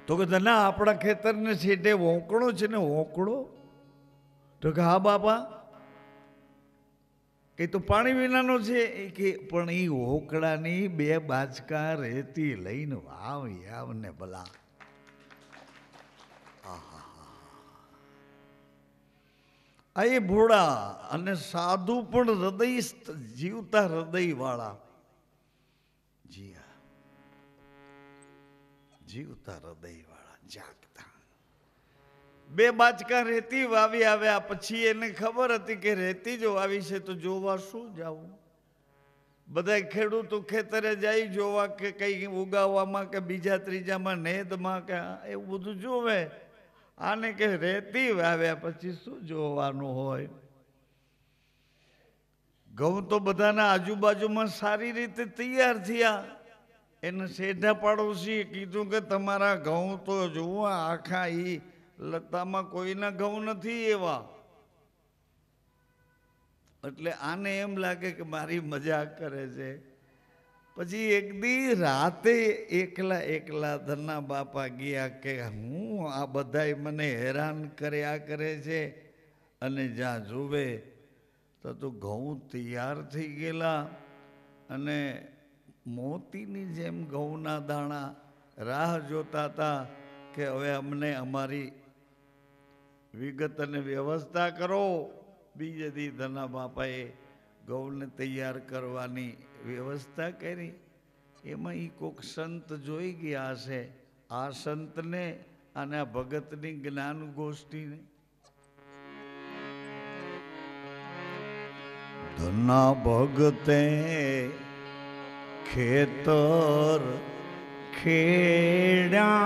તો કે ના આપણા ખેતરને છેટે વોંકડો છે ને વોંકડો. તો કે હા બાપા એ તો પાણી વિનાનો છે. એ કે પણ એ હોકડાની 2 બાચકા રેતી લઈને વાવ ને ભલા. આ એ ભોળા અને સાધુ પણ હૃદય જીવતા હૃદય વાળા. જીવતા હૃદય વાળા જાગતા. 2 બાચકા રેતી વાવી આવ્યા. પછી એને ખબર હતી કે રેતી જો વાવી છે તો જોવા શું જાવું. બધા ખેડૂતો ખેતરે જાય જોવા કે કઈ ઉગાવવામાં કે બીજા ત્રીજામાં નેદમાં કે એવું બધું જોવે. આને કે રેતી વાવ્યા પછી શું જોવાનું હોય. ઘઉં તો બધાના આજુબાજુમાં સારી રીતે તૈયાર થયા. એને શેઢા પાડોશીએ કીધું કે તમારા ઘઉં તો જુઓ આખા ઈ લતામાં કોઈના ઘઉં નથી એવા. એટલે આને એમ લાગે કે મારી મજાક કરે છે. પછી એક દી રાતે એકલા ધના બાપા ગયા કે હું આ બધાય મને હેરાન કર્યા કરે છે. અને જ્યાં જોવે તો ઘઉં તૈયાર થઈ ગયેલા અને મોતીની જેમ ઘઉંના દાણા રાહ જોતા હતા કે હવે અમને અમારી વિગત અને વ્યવસ્થા કરો. બીજે દી ધના બાપાએ ઘઉંને તૈયાર કરવાની વ્યવસ્થા કરી. એમાં એ કોક સંત જોઈ ગયા હશે. આ સંતને અને આ ભગતની જ્ઞાન ગોષ્ઠીને ધના ભગતે ખેતર ખેડા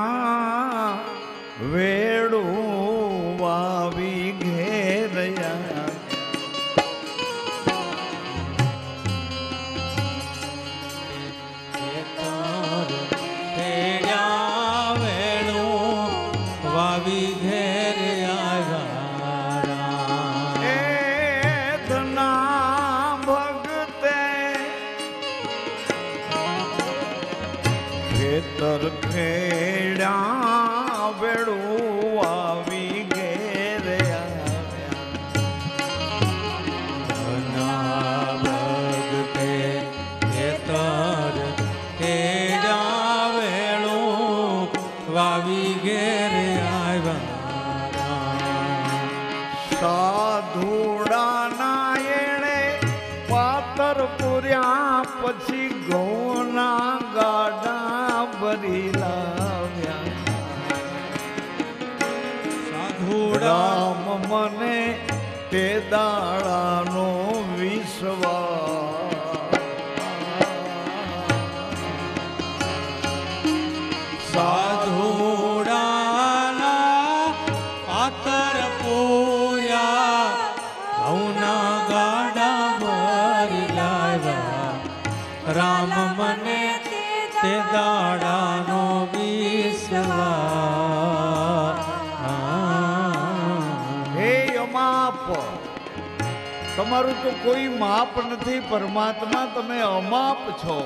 વેડું વાવી ઘેરયા. ખેડા વેડું આવી ઘેરે આવ્યા. ભગતે ખેતર ખેડા વેડું વાવી ઘેરે આવ્યા. સાધુડાના એણે પાતર પૂર્યા પછી ઘઉંના ગાડા ભરી લાવ્યા. રામ મને તે દાડાનો વિશ્વાસ. સાધુડાના પાતર પૂર્યા ઘઉંના ગાડા ભરી લાવ્યા. રામ મને તે દાડાનો વિશ્વાસ. હે અમાપ, તમારું તો કોઈ માપ નથી. પરમાત્મા તમે અમાપ છો.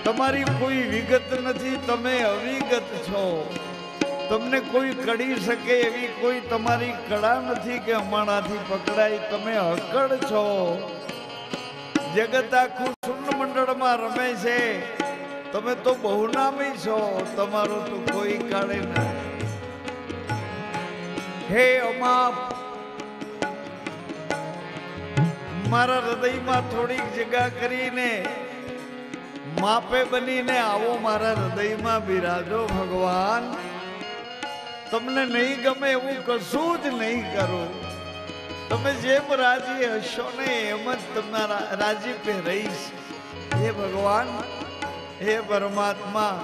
તમારી કોઈ વિગત નથી. તમે અવિગત છો. તમને કોઈ કડી શકે એવી કોઈ તમારી કળા નથી કે અમારાથી પકડાય. તમે હકડ છો. જગત આખું શૂન્ય મંડળમાં રમે છે. તમે તો બહુનામી છો. તમારું તો કોઈ કાળે ના. હે અમાપ, મારા હૃદયમાં થોડીક જગ્યા કરીને માપે બનીને આવો. મારા હૃદયમાં બિરાજો ભગવાન. તમને નહીં ગમે એવું કશું જ નહીં કરો. તમે જેમ રાજી હશો ને એમ જ તમારા રાજીપે રહીશ. હે ભગવાન, હે પરમાત્મા.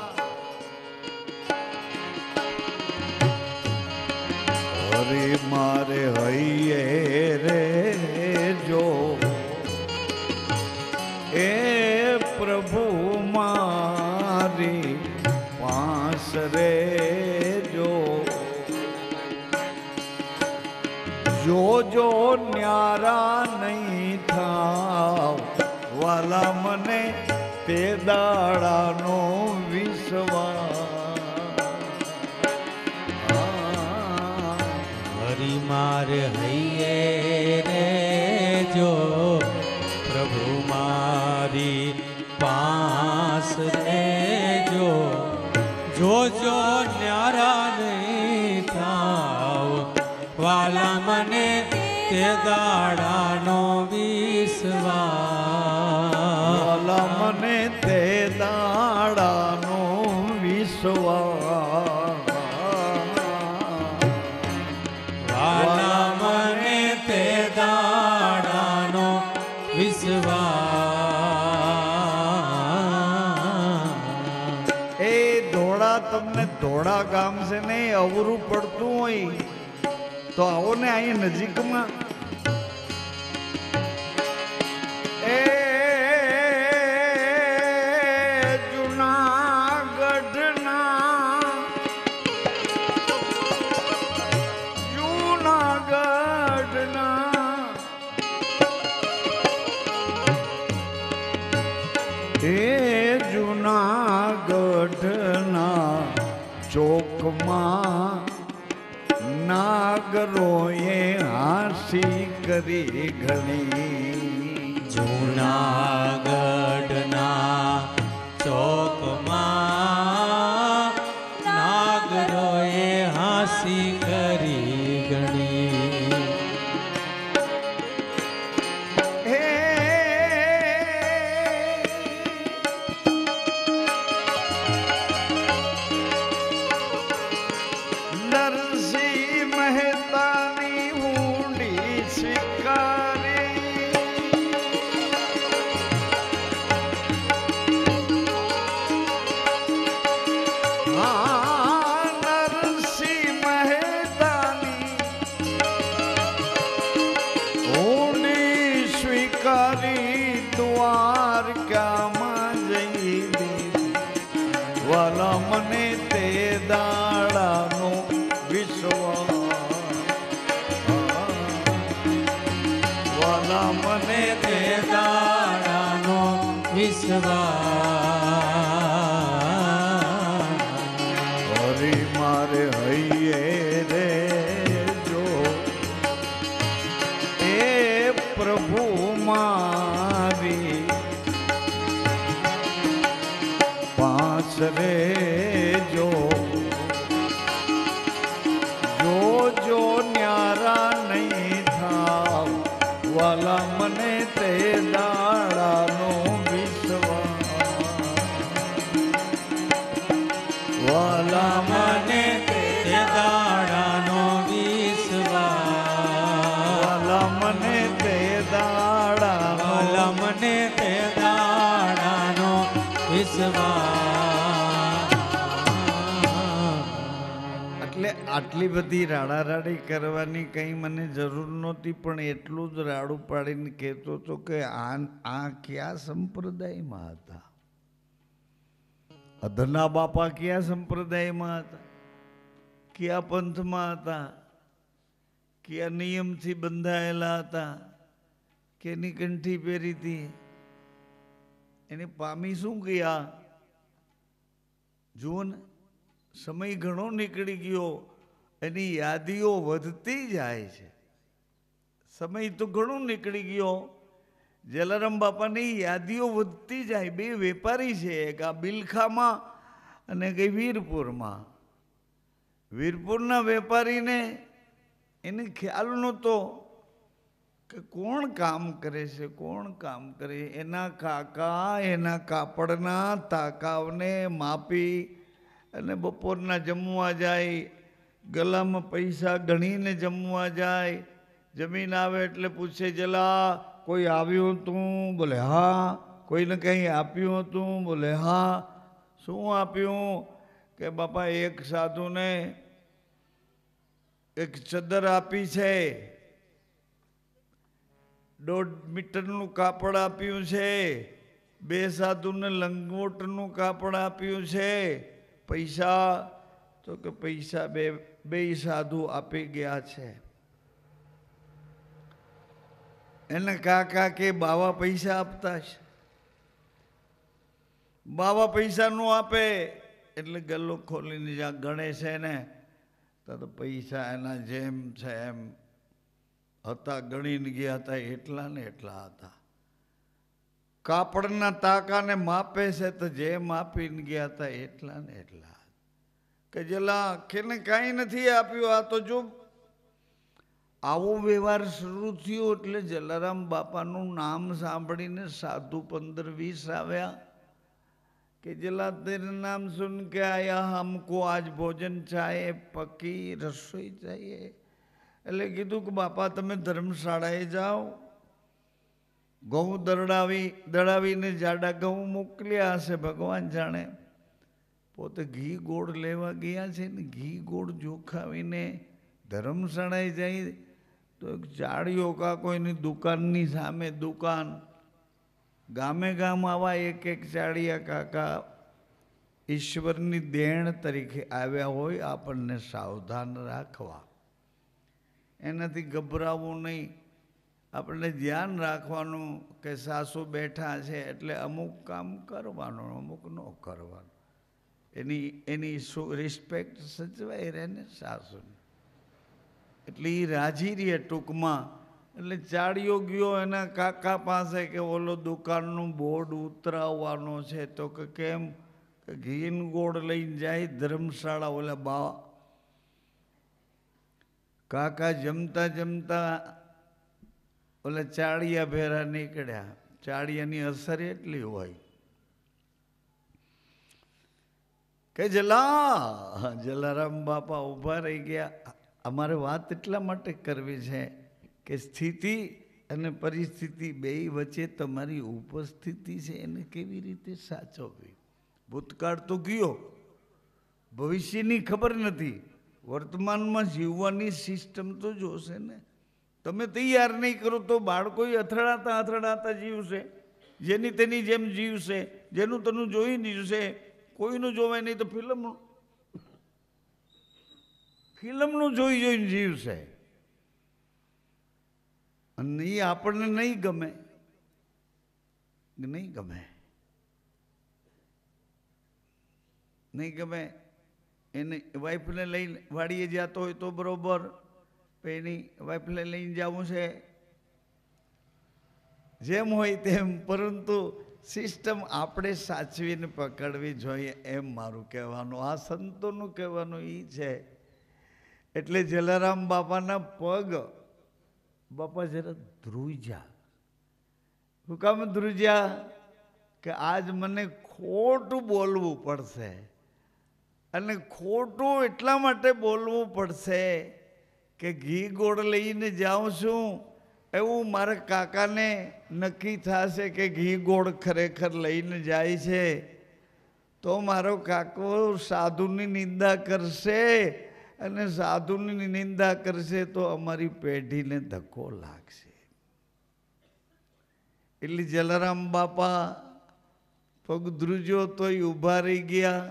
હરે મારે હૈયે રે જો એ પ્રભુ મારી પાસ રે જો. જો ન્યારા નહીં થાવ વાલા મને તે દાડાનો વિશ્વાસ. મારે હૈયે રે જો પ્રભુ મારી પાસ રેજો જોજો ન્યારા નહીં થાવ વાલા મને તે દાડાનો વિશ્વાસ મને તે દાડાનો વિશ્વાસ વાલા મને તે દાડાનો વિશ્વાસ એ ધોળા તમને ધોળા ગામ છે ને અવરું પડતું હોય તો આવો ને અહીં નજીકમાં એ જૂનાગઢના ચોકમાં નાગરોએ હાંસી કરી ઘણી જૂનાગઢના ચોકમાં નાગરોએ હાંસી કરી ઘણી વાલા મને તે દાડાનો વિશ્વાસ વાલા મને તે દાડાનો વિશ્વાસ હરી મારે હૈયે રે જો એ પ્રભુ મારી પાસ રેજો જો ન્યારા નહીં થાવ વાલા મને તે દાડાનો વિશ્વાસ વાલા મને તે દાડાનો વિશ્વાસ વાલા મને તે દાડાનો વાલા મને તે દાડાનો એટલે આટલી બધી રાડારાડી કરવાની કંઈ મને જરૂર નહોતી, પણ એટલું જ રાડું પાડીને કહેતો હતો કે આ કયા સંપ્રદાયમાં હતા, અધના બાપા કયા સંપ્રદાયમાં હતા, કયા પંથમાં હતા, કયા નિયમથી બંધાયેલા હતા, કેની કંઠી પહેરી હતી, એને પામી શું ગયા. જુઓ ને, સમય ઘણો નીકળી ગયો, એની યાદીઓ વધતી જાય છે. સમય તો ઘણો નીકળી ગયો, જલારામ બાપાની યાદીઓ વધતી જાય. બે વેપારી છે, એક આ બિલખામાં અને કઈ વીરપુરમાં. વીરપુરના વેપારીને એને ખ્યાલ નહોતો કે કોણ કામ કરે છે, કોણ કામ કરે. એના કાકા એના કાપડના તાકાવને માપી અને બપોરના જમવા જાય, ગલામાં પૈસા ગણીને જમવા જાય. જમીન આવે એટલે પૂછે, જલા કોઈ આવ્યું હતું? બોલે હા. કોઈને કંઈ આપ્યું હતું? બોલે હા. શું આપ્યું? કે બાપા એક સાધુને એક ચદર આપી છે, 1.5 મીટરનું કાપડ આપ્યું છે, 2 સાધુને લંગોટનું કાપડ આપ્યું છે. પૈસા? તો કે પૈસા બે સાધુ આપી ગયા છે. એના કાકા કે બાવા પૈસા આપતા છે. બાવા પૈસા નો આપે એટલે ગલ્લો ખોલીને જ્યાં ગણે છે ને, તો પૈસા એના જેમ છે એમ હતા ગણીને ગયા હતા એટલા ને એટલા હતા. કાપડના તાકાને માપે છે તો જે માપીને ગયા હતા એટલા ને એટલા. કે જેલા આખેને કાંઈ નથી આપ્યું. આ તો જો આવો વ્યવહાર શરૂ થયો એટલે જલારામ બાપાનું નામ સાંભળીને સાધુ 15-20 આવ્યા કે જલા તેરે નામ સુન કે આયા હમકો આજ ભોજન ચાહે પકી રસોઈ ચાહીએ. એટલે કીધું કે બાપા તમે ધર્મશાળાએ જાઓ, ઘઉં દળાવીને જાડા ઘઉં મોકલ્યા હશે ભગવાન જાણે. પોતે ઘી ગોળ લેવા ગયા છે ને ઘી ગોળ જોખાવીને ધર્મશાળાએ જાય તો એક ચાળીઓ કાકોની દુકાનની સામે દુકાન, ગામે ગામ આવા એક ચાળિયા કાકા ઈશ્વરની દેણ તરીકે આવ્યા હોય, આપણને સાવધાન રાખવા, એનાથી ગભરાવું નહીં. આપણે ધ્યાન રાખવાનું કે સાસુ બેઠા છે એટલે અમુક કામ કરવાનું, અમુક ન કરવાનું. એની રિસ્પેક્ટ સચવાઈ રહે ને સાસુની. એટલે એ રાજી રહે ટૂંકમાં. એટલે ચાળિયો ગયો એના કાકા પાસે કે ઓલો દુકાનનું બોર્ડ ઉતરાવવાનો છે. તો કે કેમ? કે ઘીન ગોળ લઈને જાય ધર્મશાળા. ઓલા બા કાકા જમતા જમતા ઓલા ચાળિયા ભેરા નીકળ્યા. ચાળિયાની અસર એટલી હોય કે જલારામ બાપા ઊભા રહી ગયા. અમારે વાત એટલા માટે કરવી છે કે સ્થિતિ અને પરિસ્થિતિ બેય વચ્ચે તમારી ઉપસ્થિતિ છે એને કેવી રીતે સાચવવી. ભૂતકાળ તો ગયો, ભવિષ્યની ખબર નથી, વર્તમાનમાં જીવવાની સિસ્ટમ તો જોશે ને. તમે તૈયાર નહીં કરો તો બાળકો અથડાતા જીવશે, જેની તેની જેમ જીવશે, જેનું તેનું જોઈ જીવશે. કોઈનું જોવે નહીં તો ફિલ્મનું જોઈને જીવશે. અને એ આપણને નહીં ગમે. એને વાઈફને લઈને વાડીએ જતો હોય તો બરોબર, એની વાઈફને લઈને જવું છે જેમ હોય તેમ, પરંતુ સિસ્ટમ આપણે સાચવીને પકડવી જોઈએ એમ મારું કહેવાનું. આ સંતોનું કહેવાનું એ છે. એટલે જલારામ બાપાના પગ બાપા જરા ધ્રુજ્યા. શું કામ ધ્રુજ્યા? કે આજ મને ખોટું બોલવું પડશે. અને ખોટું એટલા માટે બોલવું પડશે કે ઘી ગોળ લઈને જાઉં છું એવું મારા કાકાને નક્કી થશે કે ઘી ગોળ ખરેખર લઈને જાય છે તો મારો કાકો સાધુની નિંદા કરશે, અને સાધુની નિંદા કરશે તો અમારી પેઢીને ધક્કો લાગશે. એટલે જલારામ બાપા પગ ધ્રુજ્યો તોય ઊભા રહી ગયા.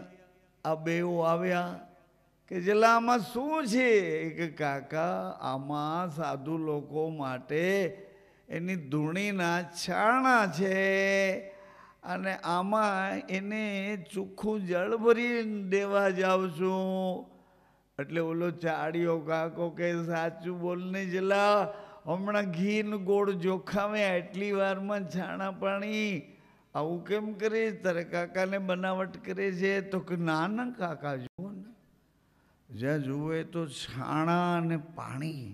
આ બેઉ આવ્યા કે જલા આમાં શું છે? કે કાકા આમાં સાધુ લોકો માટે એની ધૂણીના છાણા છે, અને આમાં એને ચોખ્ખું જળ ભરી દેવા જાઉં છું. એટલે ઓલો ચાળિયો કાકો કે સાચું બોલને જલા, હમણાં ઘી ને ગોળ જોખાવ્યા એટલી વારમાં છાણા પાણી આવું કેમ કરે? તારે કાકાને બનાવટ કરે છે? તો કે ના કાકા જુઓ ને, જ્યાં જુએ તો છાણા અને પાણી.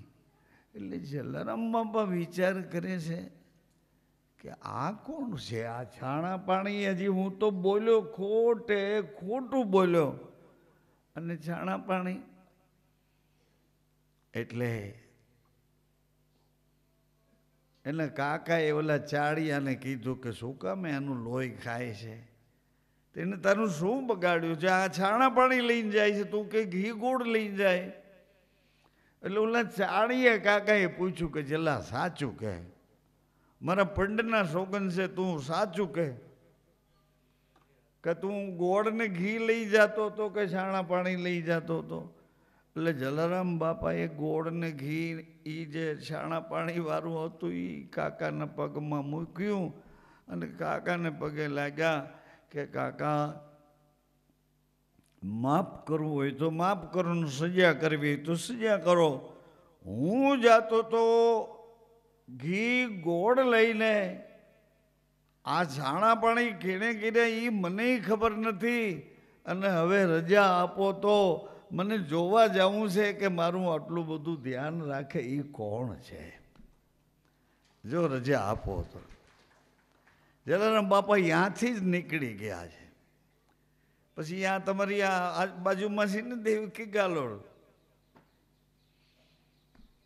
એટલે જલારામ બાપા વિચાર કરે છે કે આ કોણ છે? આ છાણા પાણી? હજી હું તો બોલ્યો ખોટું બોલ્યો, અને છાણા પાણી. એટલે એના કાકાએ ઓલા ચાળિયાને કીધું કે શું કામ એનું લોહી ખાય છે? તેને તારું શું બગાડ્યું છે? આ છાણા પાણી લઈને જાય છે, તું કે ઘી ગોળ લઈને જાય. એટલે ઓલા ચાળિયા કાકાએ પૂછ્યું કે જલા સાચું કહે, મારા પંડના સોગન છે, તું સાચું કહે કે તું ગોળ ને ઘી લઈ જતો હતો કે છાણા પાણી લઈ જતો હતો? એટલે જલારામ બાપાએ ગોળ ને ઘી એ જે છાણા પાણી વાળું હતું એ કાકાના પગમાં મૂક્યું, અને કાકાને પગે લાગ્યા કે કાકા માફ કરવું હોય તો માફ કરો, ને સજા કરવી હોય તો સજા કરો. હું જાતો તો ઘી ગોળ લઈને, આ છાણા પાણી કેણે કર્યા એ મને ખબર નથી, અને હવે રજા આપો તો મને જોવા જવું છે કે મારું આટલું બધું ધ્યાન રાખે એ કોણ છે, જો રજા આપો તો. જલારામ બાપા ત્યાંથી જ નીકળી ગયા છે. પછી ત્યાં તમારી આ બાજુમાં છે ને દેવકી ગાલોડ,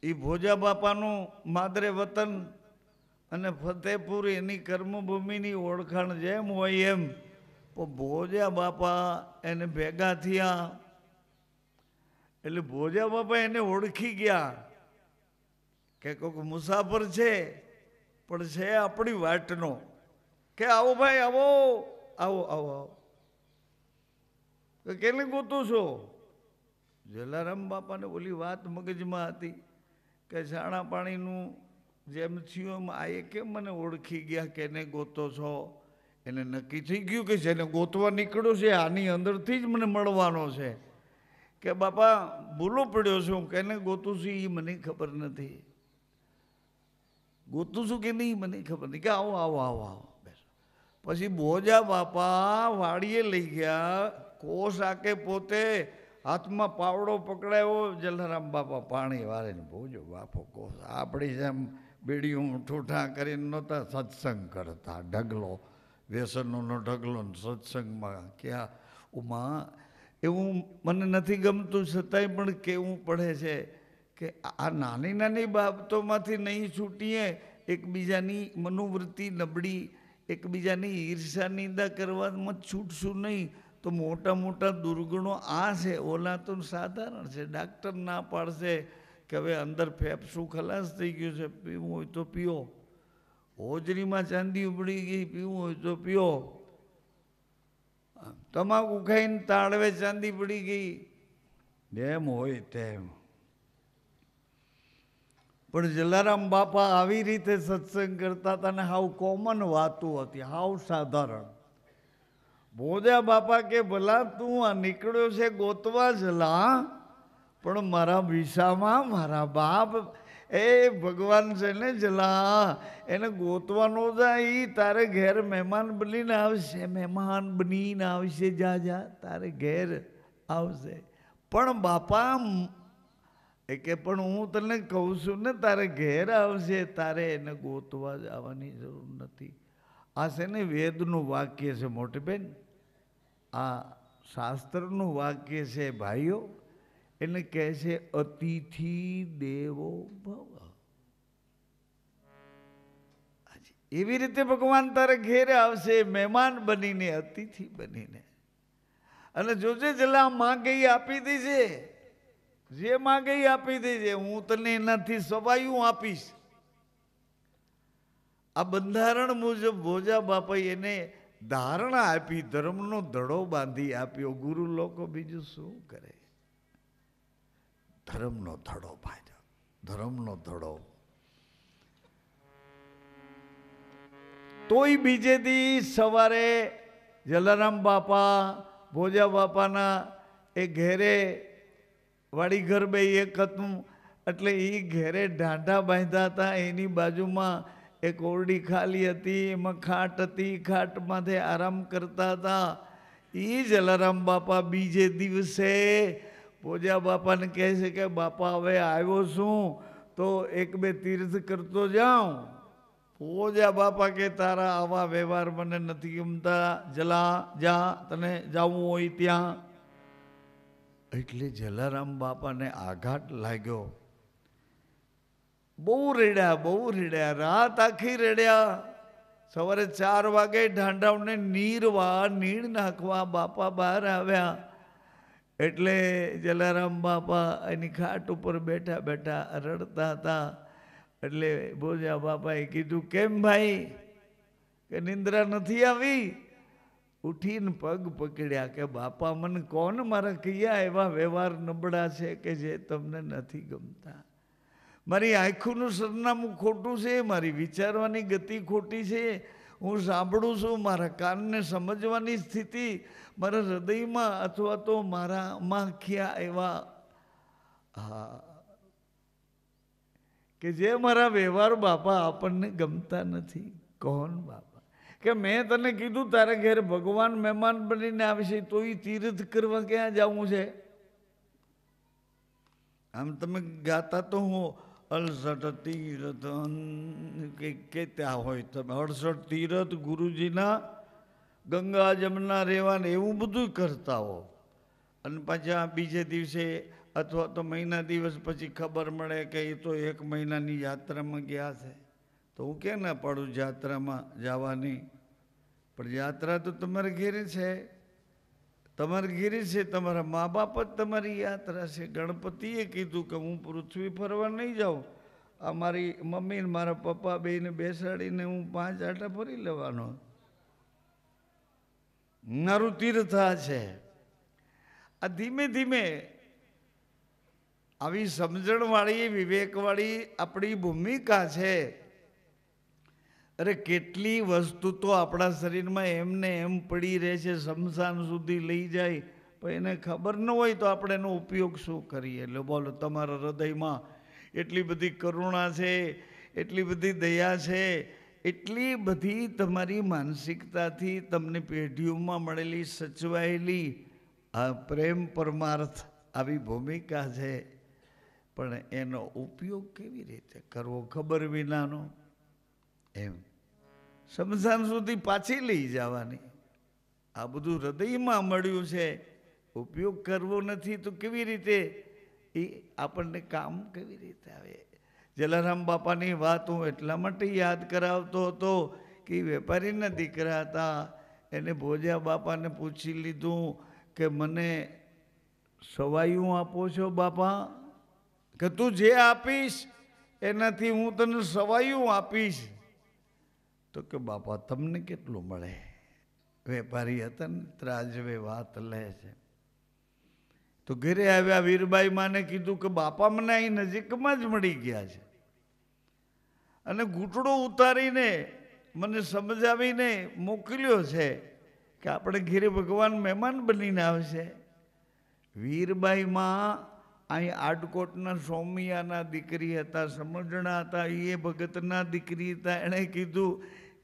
એ ભોજા બાપાનું માદરે વતન અને ફતેપુર એની કર્મભૂમિની ઓળખાણ જેમ હોય એમ ભોજા બાપા એને ભેગા થયા. એટલે ભોજા બાપા એને ઓળખી ગયા કે કોઈક મુસાફર છે, પણ છે આપણી વાટનો, કે આવો ભાઈ આવો આવો આવો આવો. કેને ગોતું છો? જલારામ બાપાને ઓલી વાત મગજમાં હતી કે છાણા પાણીનું જેમ થયું એમ આ એ કેમ મને ઓળખી ગયા, કેને ગોતો છો? એને નક્કી થઈ ગયું કે જેને ગોતવા નીકળ્યો છે આની અંદરથી જ મને મળવાનો છે. કે બાપા ભૂલો પડ્યો છું, કેને ગોતું છું એ મને ખબર નથી, ગોતું છું કે નહીં મને ખબર નહીં, કે આવો આવો આવો આવો. પછી ભોજા બાપા વાડીએ લઈ ગયા, કોસ આકે પોતે હાથમાં પાવડો પકડાયો. જલારામ બાપા પાણી વાળે ને ભોજો બાપો કોસ, આપણી જેમ બીડીયું ઠૂઠા કરીને નહોતા સત્સંગ કરતા, ઢગલો વ્યસનોનો ઢગલો સત્સંગમાં ક્યાં ઉમાં એવું મને નથી ગમતું, છતાંય પણ કેવું પડે છે કે આ નાની નાની બાબતોમાંથી નહીં છૂટીએ, એકબીજાની મનોવૃત્તિ નબળી, એકબીજાની ઈર્ષા નિંદા કરવામાં છૂટશું નહીં તો મોટા મોટા દુર્ગુણો આ છે. ઓલા તો સાધારણ છે, ડાક્ટર ના પાડશે કે હવે અંદર ફેફસું ખલાસ થઈ ગયું છે, પીવું હોય તો પીઓ, હોજરીમાં ચાંદી ઉબડી ગઈ પીવું હોય તો પીઓ, તમાકુ ખાઈને તાળવે ચાંદી પડી ગઈ, જેમ હોય તેમ. પણ જલારામ બાપા આવી રીતે સત્સંગ કરતા હતા ને હાવ કોમન વાતો હતી, હાવ સાધારણ. ભોજા બાપા કે ભલા તું આ નીકળ્યો છે ગોતવા જલા, પણ મારા વિસામાં મારા બાપ એ ભગવાન છે ને જલા, એને ગોતવાનો જાય, તારે ઘેર મહેમાન બનીને આવશે, મહેમાન બનીને આવશે, જા જા તારે ઘેર આવશે. પણ બાપા એ કે પણ હું તને કહું છું ને તારે ઘેર આવશે, તારે એને ગોતવા જવાની જરૂર નથી. આ છે ને વેદનું વાક્ય છે મોટી બેન, આ શાસ્ત્રનું વાક્ય છે ભાઈઓ. એને કહે છે અતિથિ દેવો ભવ. એવી રીતે ભગવાન તારે ઘેરે આવશે મહેમાન બનીને, અતિથિ બનીને. અને જોજે જલા માંગે એ આપી દેજે, જે માંગે એ આપી દેજે, હું તને એનાથી સવાયું આપીશ. આ બંધારણ મુજબ ભોજા બાપાએ એને ધારણા આપી, ધર્મનો ધડો બાંધી આપ્યો. ગુરુ લોકો બીજું શું કરે? ધર્મનો ધડો બાંધ્યો, ધર્મનો ધડો. તોય બીજે દી સવારે જલારામ બાપા ભોજા બાપાના એ ઘેરે, વાડી ઘર બે એક હતું, એટલે એ ઘેરે ઢાંઢા બાંધ્યા હતા. એની બાજુમાં એક ઓરડી ખાલી હતી, એમાં ખાટ હતી, ખાટમાંથી આરામ કરતા હતા. એ જલારામ બાપા બીજે દિવસે ભોજા બાપાને કહે છે કે બાપા હવે આવ્યો છું તો એક બે તીર્થ કરતો જાઉં. ભોજા બાપા કે તારા આવા વ્યવહાર મને નથી ગમતા, જલા જા, તને જવું હોય ત્યાં. એટલે જલારામ બાપાને આઘાત લાગ્યો. બહુ રેડ્યા, બહુ રેડ્યા, રાત આખી રેડ્યા. સવારે 4 વાગે ઢાંઢાઓને નીણ નાખવા બાપા બહાર આવ્યા. એટલે જલારામ બાપા એની ખાટ ઉપર બેઠા બેઠા રડતા હતા. એટલે ભોજા બાપાએ કીધું કેમ ભાઈ, કે નિંદ્રા નથી આવી? ઉઠીને પગ પકડ્યા કે બાપા મને કોણ, મારા કયા એવા વ્યવહાર નબળા છે કે જે તમને નથી ગમતા? મારી આંખોનું સરનામું ખોટું છે, મારી વિચારવાની ગતિ ખોટી છે, હું સાંભળું છું, મારા કાનને સમજવાની સ્થિતિ મારા હૃદયમાં અથવા તો મારામાં ક્યાં એવા કે જે મારા વ્યવહાર બાપા આપણને ગમતા નથી. કોણ બાપા? કે મેં તને કીધું તારે ઘેર ભગવાન મહેમાન બનીને આવશે તો એ તીર્થ કરવા ક્યાં જવું છે? આમ તમે ગાતા તો હું 68 તીર્થ કે ત્યાં હોય તમે 68 તીર્થ ગુરુજીના ગંગા જમના રહેવાને એવું બધું કરતા હો, અને પાછા બીજે દિવસે અથવા તો મહિના દિવસ પછી ખબર મળે કે એ તો 1 મહિનાની યાત્રામાં ગયા છે. તો હું ક્યાં ના પાડું યાત્રામાં જવાની? પણ યાત્રા તો તમારે ઘેરે છે, તમારે ઘેરે છે, તમારા મા બાપ જ તમારી યાત્રા છે. ગણપતિએ કીધું કે હું પૃથ્વી ફરવા નહીં જાઉં, આ મારી મમ્મી ને મારા પપ્પા બેને બેસાડીને હું 5 આંટા ફરી લેવાનો, મારું તીર્થ આ છે. આ ધીમે ધીમે આવી સમજણવાળી વિવેકવાળી આપણી ભૂમિકા છે. અરે કેટલી વસ્તુ તો આપણા શરીરમાં એમને એમ પડી રહે છે, શમશાન સુધી લઈ જાય, પણ એને ખબર ન હોય તો આપણે એનો ઉપયોગ શું કરીએ? એટલે બોલો, તમારા હૃદયમાં એટલી બધી કરુણા છે, એટલી બધી દયા છે, એટલી બધી તમારી માનસિકતાથી તમને પેઢીઓમાં મળેલી સચવાયેલી આ પ્રેમ પરમાર્થ આવી ભૂમિકા છે, પણ એનો ઉપયોગ કેવી રીતે કરવો ખબર વિનાનો? એમ શમશાન સુધી પાછી લઈ જવાની. આ બધું હૃદયમાં મળ્યું છે, ઉપયોગ કરવો નથી તો કેવી રીતે એ આપણને કામ કેવી રીતે આવે? જલારામ બાપાની વાત હું એટલા માટે યાદ કરાવતો હતો કે વેપારીના દીકરા હતા, એને ભોજા બાપાને પૂછી લીધું કે મને સવાયું આપો છો બાપા? કે તું જે આપીશ એનાથી હું તને સવાયું આપીશ. તો કે બાપા તમને કેટલું મળે? વેપારી હતા ને, ત્રાજવે વાત લે છે. તો ઘરે આવ્યા, વીરબાઈ માને કીધું કે બાપા મને અહીં નજીકમાં જ મળી ગયા છે, અને ઘૂંટડો ઉતારીને મને સમજાવીને મોકલ્યો છે કે આપણે ઘરે ભગવાન મહેમાન બનીને આવશે. વીરબાઈમાં અહીં આડકોટના સોમિયાના દીકરી હતા, સમજણા હતા, એ ભગતના દીકરી હતા. એણે કીધું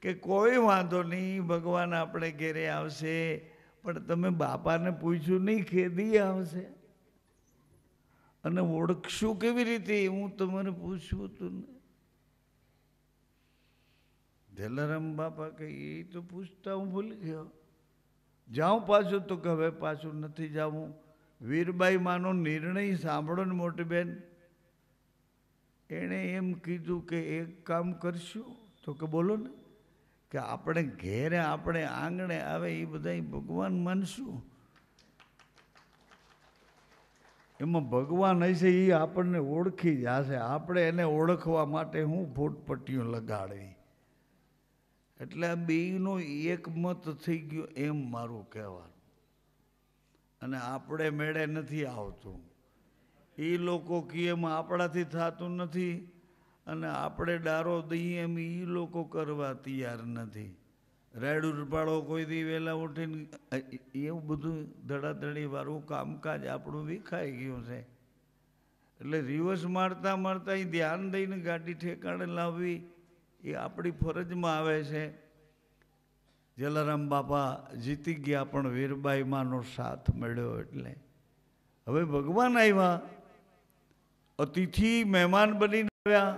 કે કોઈ વાંધો નહીં, ભગવાન આપણે ઘેરે આવશે, પણ તમે બાપાને પૂછ્યું નહીં ખેદી આવશે અને ઓળખશું કેવી રીતે? હું તમારે પૂછ્યું હતું ને. જલારામ બાપા કે એ તો પૂછતા હું ભૂલી ગયો, જાઉં પાછું? તો કે હવે પાછું નથી જાવું. વીરબાઈ માનો નિર્ણય સાંભળો ને મોટી બેન. એણે એમ કીધું કે એક કામ કરશું. તો કે બોલો ને. કે આપણે ઘેરે આપણે આંગણે આવે એ બધા ભગવાન માનશું, એમાં ભગવાન હશે એ આપણને ઓળખી જશે, આપણે એને ઓળખવા માટે હું ફૂટપટ્ટીઓ લગાડવી. એટલે આ બેયનો એક મત થઈ ગયો એમ મારું કહેવાનું. અને આપણે મેળે નથી આવતું. એ લોકો કહે એમ આપણાથી થતું નથી, અને આપણે ડારો દઈએ એમ એ લોકો કરવા તૈયાર નથી. રાયડું રૂપાળો કોઈ દી વહેલા ઉઠીને એવું બધું ધડાધડી વાળું કામકાજ આપણું વિખાઈ ગયું છે. એટલે રિવર્સ મારતા મારતા એ ધ્યાન દઈને ગાડી ઠેકાણે લાવવી એ આપણી ફરજમાં આવે છે. જલારામ બાપા જીતી ગયા, પણ વીરબાઈ માનો સાથ મળ્યો. એટલે હવે ભગવાન આવ્યા, અતિથિ મહેમાન બનીને આવ્યા,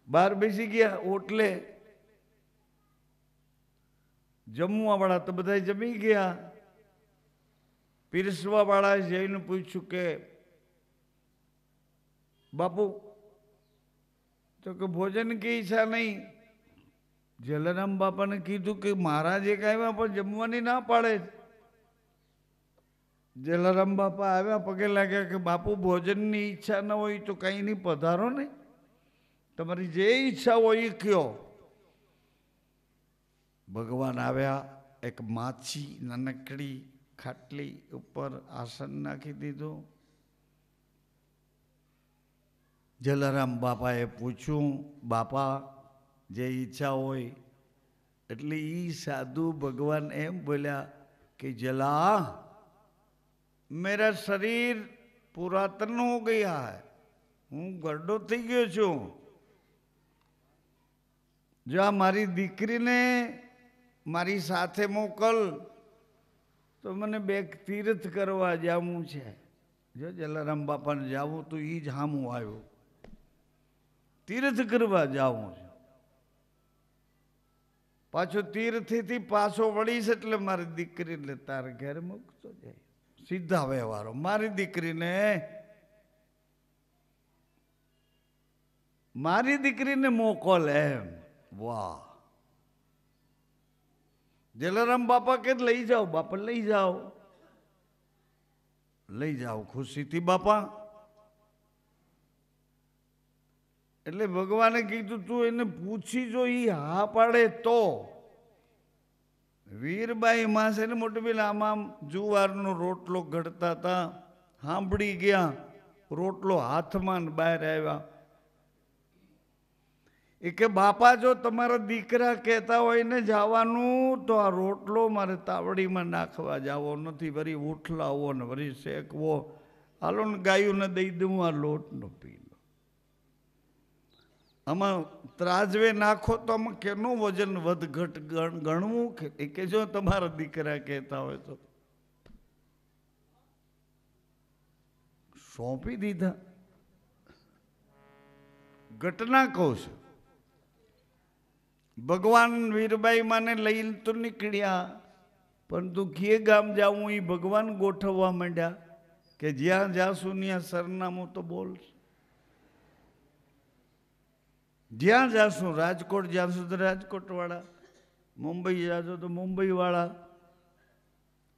બહાર બેસી ગયા ઓટલે. જમવા વાળા તો બધા જમી ગયા. પીરસવા વાળા જઈને પૂછ્યું કે બાપુ, તો કે ભોજન की ઈચ્છા નહીં. જલારામ બાપાને કીધું કે મહારાજ એક આવ્યા પણ જમવાની ના પાડે. જલારામ બાપા આવ્યા, પગે લાગ્યા કે બાપુ ભોજનની ઈચ્છા ન હોય તો કંઈ નહીં, પધારો ને, તમારી જે ઈચ્છા હોય એ કયો. ભગવાન આવ્યા, એક માછી નાનકડી ખાટલી ઉપર આસન નાખી દીધું. જલારામ બાપાએ પૂછ્યું, બાપા જે ઈચ્છા હોય. એટલે એ સાધુ ભગવાન એમ બોલ્યા કે જલા, मेरा शरीर पुरातन हो गया है, હું ગરડો થઈ ગયો છું. જો આ મારી દીકરીને મારી સાથે મોકલ તો મને બે તીર્થ કરવા જવું છે. જો જલારામ બાપાને જાવું તો એ જ હામું આવ્યું, તીર્થ કરવા જાવું છે. પાછો તીર્થથી પાછો વળીશ એટલે મારી દીકરીને તારે ઘેર મૂકતો જાય. સીધા વ્યવહારો. મારી દીકરીને મોકલ એમ. વાહ! જલારામ બાપા કે લઈ જાઓ. બાપા લઈ જાઓ, લઈ જાઓ ખુશીથી બાપા. એટલે ભગવાને કીધું તું એને પૂછી જો, ઈ હા પાડે તો. વીરબાઈ માં છે ને મોટી બેન આમાં જુવારનો રોટલો ઘડતા હતા, સાંભળી ગયા, રોટલો હાથમાં બહાર આવ્યા. એ કે બાપા જો તમારા દીકરા કહેતા હોય ને જવાનું તો આ રોટલો મારે તાવડીમાં નાખવા જાવો નથી, વળી ઉઠલાવો ને વળી શેકવો. હાલો ને ગાયુંને દઈ દઉં આ લોટનો પી લો. આમાં ત્રાજવે નાખો તો આમાં કેનું વજન વધ ઘટ ગણવું કે જો તમારા દીકરા કહેતા હોય તો સોંપી દીધા. ઘટના કહું છું. ભગવાન વીરબાઈ માને લઈને તો નીકળ્યા, પણ દુખીએ ગામ જાવું એ ભગવાન ગોઠવવા માંડ્યા કે જ્યાં જાશું ત્યાં સરનામું તો બોલશે. જ્યાં જાશું, રાજકોટ જાશું તો રાજકોટ વાળા, મુંબઈ જાશો તો મુંબઈ વાળા,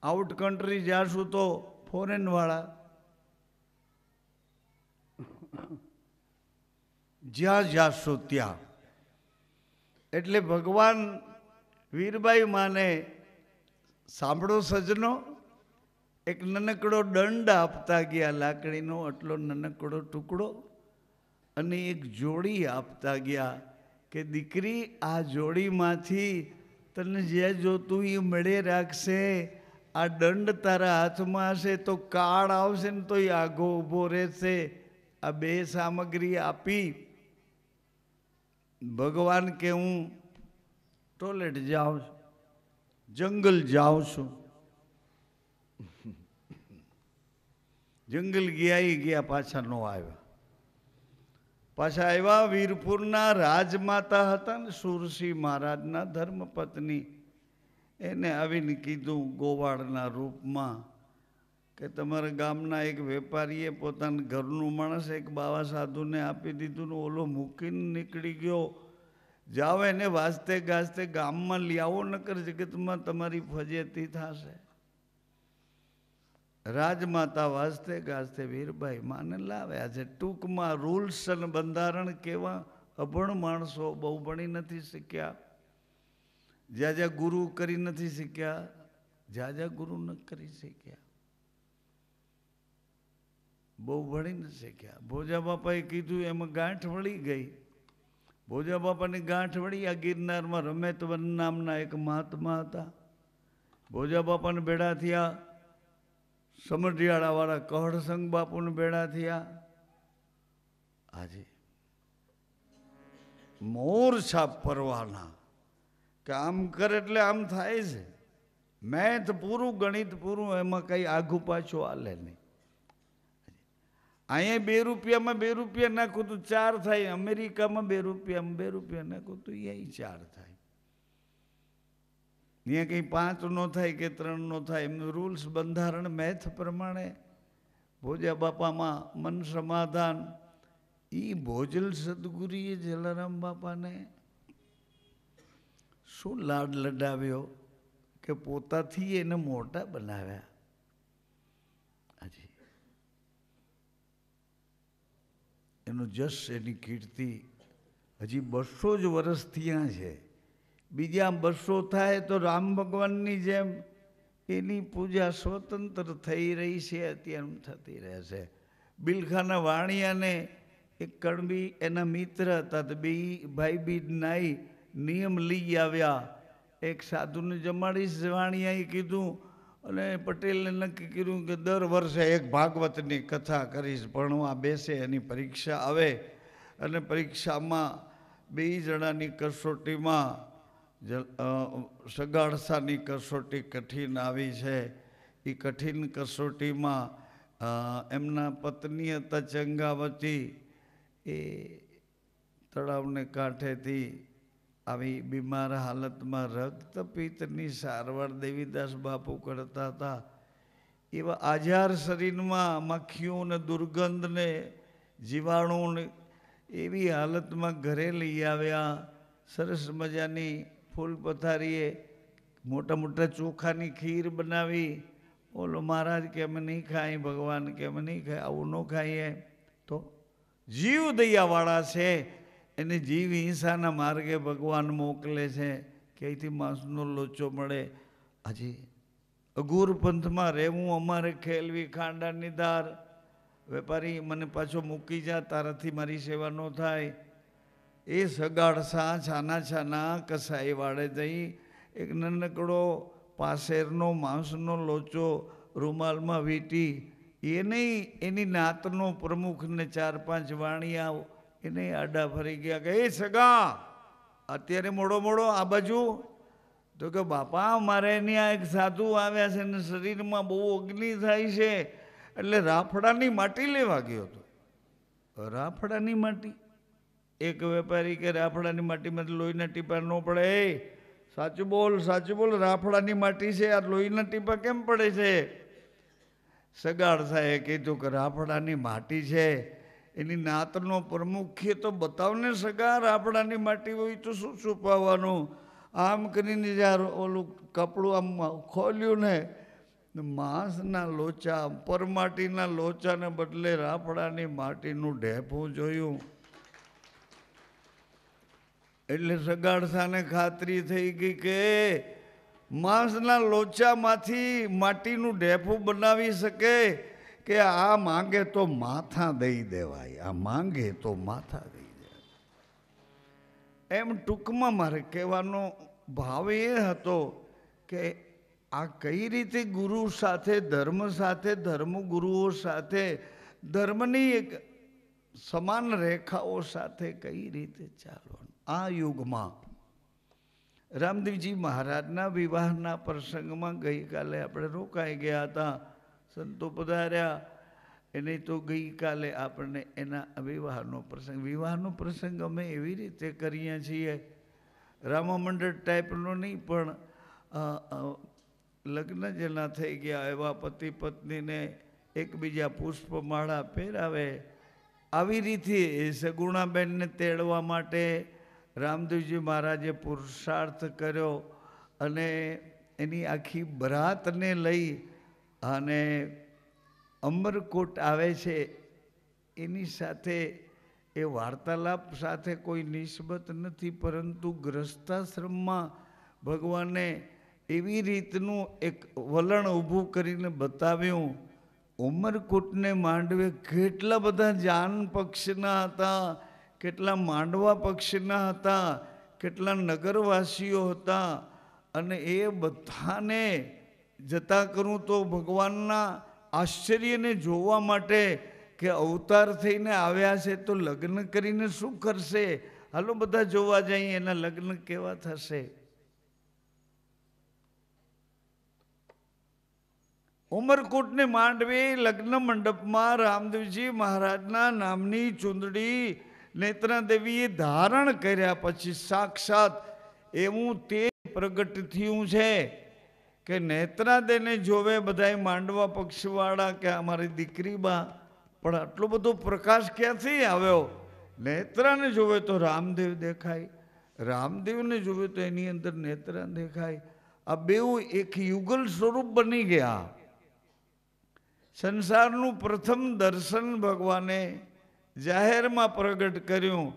આઉટ કન્ટ્રી જાશું તો ફોરેન વાળા. જ્યાં જાશું ત્યાં. એટલે ભગવાન વીરબાઈ માને સાંભળો સજનો, એક નનકડો દંડ આપતા ગયા, લાકડીનો આટલો નનકડો ટુકડો, અને એક જોડી આપતા ગયા કે દીકરી આ જોડીમાંથી તને જે જોતું એ મળે રાખશે. આ દંડ તારા હાથમાં હશે તો કાળ આવશે ને તો એ આઘો ઊભો રહેશે. આ બે સામગ્રી આપી ભગવાન કે હું ટોયલેટ જાઉં છું, જંગલ જાઉં છું. જંગલ ગયા પાછા ન આવ્યા. પાછા આવ્યા વીરપુરના રાજમાતા હતા ને સુરસિંહ મહારાજના ધર્મપત્ની. એને આવીને કીધું ગોવાળના રૂપમાં કે તમારા ગામના એક વેપારીએ પોતાના ઘરનું માણસ એક બાવા સાધુને આપી દીધું ને ઓલો મૂકીને નીકળી ગયો. જાઓ એને વાજતે ગાજતે ગામમાં લઈ આવો, નકર જગતમાં તમારી ફજેતી થશે. રાજમાતા વાજતે ગાજતે વીરબાઈ માને લાવ્યા છે. ટૂંકમાં રૂલ્સ અને બંધારણ કેવા અભણ માણસો, બહુ ભણી નથી શીખ્યા, જ્યાં જ્યાં ગુરુ કરી નથી શીખ્યા, જ્યાં જ્યાં ગુરુ ન કરી શીખ્યા, બહુ ભણી નથી શીખ્યા. ભોજા બાપાએ કીધું એમાં ગાંઠ વળી ગઈ. ભોજા બાપાની ગાંઠ વળી. આ ગિરનારમાં રમેતવન નામના એક મહાત્મા હતા. ભોજા બાપાને બેડા થયા. સમઢિયાળાવાળા કહળસંગ બાપુને બેડા થયા. આજે મોર છાપ પરવાના કે આમ કરે એટલે આમ થાય છે. મેથ પૂરું, ગણિત પૂરું, એમાં કઈ આઘું પાછું હાલે નહીં. અહીંયા 2 રૂપિયામાં 2 રૂપિયા નાખું તો 4 થાય. અમેરિકામાં 2 રૂપિયામાં 2 રૂપિયા નાખું તો અહીં 4 થાય. ત્યાં કંઈ 5 નો થાય કે 3 નો થાય. એમનું રૂલ્સ બંધારણ મેથ પ્રમાણે. ભોજા બાપામાં મન સમાધાન. એ ભોજલ સદગુરુએ જલારામ બાપાને શું લાડ લડાવ્યો કે પોતાથી એને મોટા બનાવ્યા. હાજી, એનું જશ, એની કીર્તિ હજી 200 જ વર્ષ ત્યાં છે. બીજા 200 થાય તો રામ ભગવાનની જેમ એની પૂજા સ્વતંત્ર થઈ રહી છે, અત્યારે થતી રહેશે. બિલખાના વાણિયાને એક કણબી એના મિત્ર હતા, તો બે ભાઈ બીજ નાઈ નિયમ લઈ આવ્યા. એક સાધુને જમાડીશ. વાણિયાએ કીધું અને પટેલે નક્કી કર્યું કે દર વર્ષે એક ભાગવતની કથા કરીશ. ભણવા બેસે એની પરીક્ષા આવે અને પરીક્ષામાં 2 જણાની કસોટીમાં સગાડસાની કસોટી કઠિન આવી છે. એ કઠિન કસોટીમાં એમના પત્ની હતા ચંગાવતી, એ તળાવને કાંઠેથી આવી બીમાર હાલતમાં રક્તપિત્તની સારવાર દેવીદાસ બાપુ કરતા હતા. એવા આજાર શરીરમાં મક્ખીઓ ને દુર્ગંધ ને જીવાણુ ને એવી હાલતમાં ઘરે લઈ આવ્યા. સરસ મજાની ફૂલ પથારીએ મોટા મોટા ચોખાની ખીર બનાવી. બોલો મહારાજ કે અમે નહીં ખાય, ભગવાન કે અમે નહીં ખાય, આવું ન ખાઈએ. તો જીવ દયાવાળા છે, એને જીવ હિંસાના માર્ગે ભગવાન મોકલે છે કે અહીંથી માંસનો લોચો મળે. આજે અઘોર પંથમાં રહેવું અમારે ખેલવી ખાંડાની ધાર. વેપારી મને પાછો મૂકી જા, તારાથી મારી સેવા ન થાય. એ સગાડસા છાના છાના કસાઈ વાળે જઈ એક નાનકડો પાસેરનો માંસનો લોચો રૂમાલમાં વીંટી એને એની નાતનો પ્રમુખને 4-5 વાણિયા એને આડા ફરી ગયા કે એ સગા અત્યારે મોડો મોડો આ બાજુ. તો કે બાપા મારે ત્યાં એક સાધુ આવ્યા છે ને શરીરમાં બહુ અગ્નિ થાય છે એટલે રાફડાની માટી લેવા ગયો હતો. રાફડાની માટી? એક વેપારી કે રાફડાની માટીમાં લોહીના ટીપા ન પડે. સાચું બોલ, સાચું બોલ, રાફડાની માટી છે, આ લોહીના ટીપા કેમ પડે છે? સગાડસાએ કીધું કે રાફડાની માટી છે, એની નાતનો પ્રમુખ તો બતાવને સગા, રાફડાની માટી હોય તો શું છુપાવવાનું? આમ કરીને જ્યારે ઓલું કપડું આમ ખોલ્યું ને, માંસના લોચા, પરમાટીના લોચાને બદલે રાફડાની માટીનું ઢેફું જોયું. એટલે સગાડસાને ખાતરી થઈ ગઈ કે માંસના લોચામાંથી માટીનું ઢેફું બનાવી શકે કે આ માંગે તો માથા દઈ દેવાય, આ માંગે તો માથા દઈ દેવાય. એમ ટૂંકમાં મારે કહેવાનો ભાવ એ હતો કે આ કઈ રીતે ગુરુ સાથે, ધર્મ સાથે, ધર્મગુરુઓ સાથે, ધર્મની એક સમાન રેખાઓ સાથે કઈ રીતે ચાલવાનું. આ યુગમાં રામદેવજી મહારાજના વિવાહના પ્રસંગમાં ગઈકાલે આપણે રોકાઈ ગયા હતા. સંતો પધાર્યા. એને તો ગઈકાલે આપણને એના વિવાહનો પ્રસંગ અમે એવી રીતે કરીએ છીએ, રામા મંડળ ટાઈપનો નહીં, પણ લગ્ન જેના થઈ ગયા એવા પતિ પત્નીને એકબીજા પુષ્પમાળા પહેરાવે. આવી રીતે સગુણાબેનને તેડવા માટે રામદેવજી મહારાજે પુરુષાર્થ કર્યો અને એની આખી બરાતને લઈ અને અમરકોટ આવે છે. એની સાથે એ વાર્તાલાપ સાથે કોઈ નિસ્બત નથી, પરંતુ ગ્રસ્તાશ્રમમાં ભગવાને એવી રીતનું એક વલણ ઊભું કરીને બતાવ્યું. ઉમરકોટને માંડવે કેટલા બધા જાન પક્ષના હતા, કેટલા માંડવા પક્ષના હતા, કેટલા નગરવાસીઓ હતા. અને એ બધાને જતા કરું તો ભગવાનના આશ્ચર્યને જોવા માટે કે અવતાર થઈને આવ્યા છે તો લગ્ન કરીને શું કરશે? હાલો બધા જોવા જઈએ એના લગ્ન કેવા થશે. ઉમરકોટને માંડવે લગ્ન મંડપમાં રામદેવજી મહારાજના નામની ચૂંદડી નેત્રાદેવીએ ધારણ કર્યા પછી સાક્ષાત એવું તે પ્રગટ થયું છે કે નેત્રાદેને જોવે બધાય માંડવા પક્ષવાળા કે અમારી દીકરી બા, પણ આટલો બધો પ્રકાશ ક્યાંથી આવ્યો? નેત્રાને જોવે તો રામદેવ દેખાય, રામદેવને જોવે તો એની અંદર નેત્રા દેખાય. આ બેઉ એક યુગલ સ્વરૂપ બની ગયા. સંસારનું પ્રથમ દર્શન ભગવાને જાહેરમાં પ્રગટ કર્યું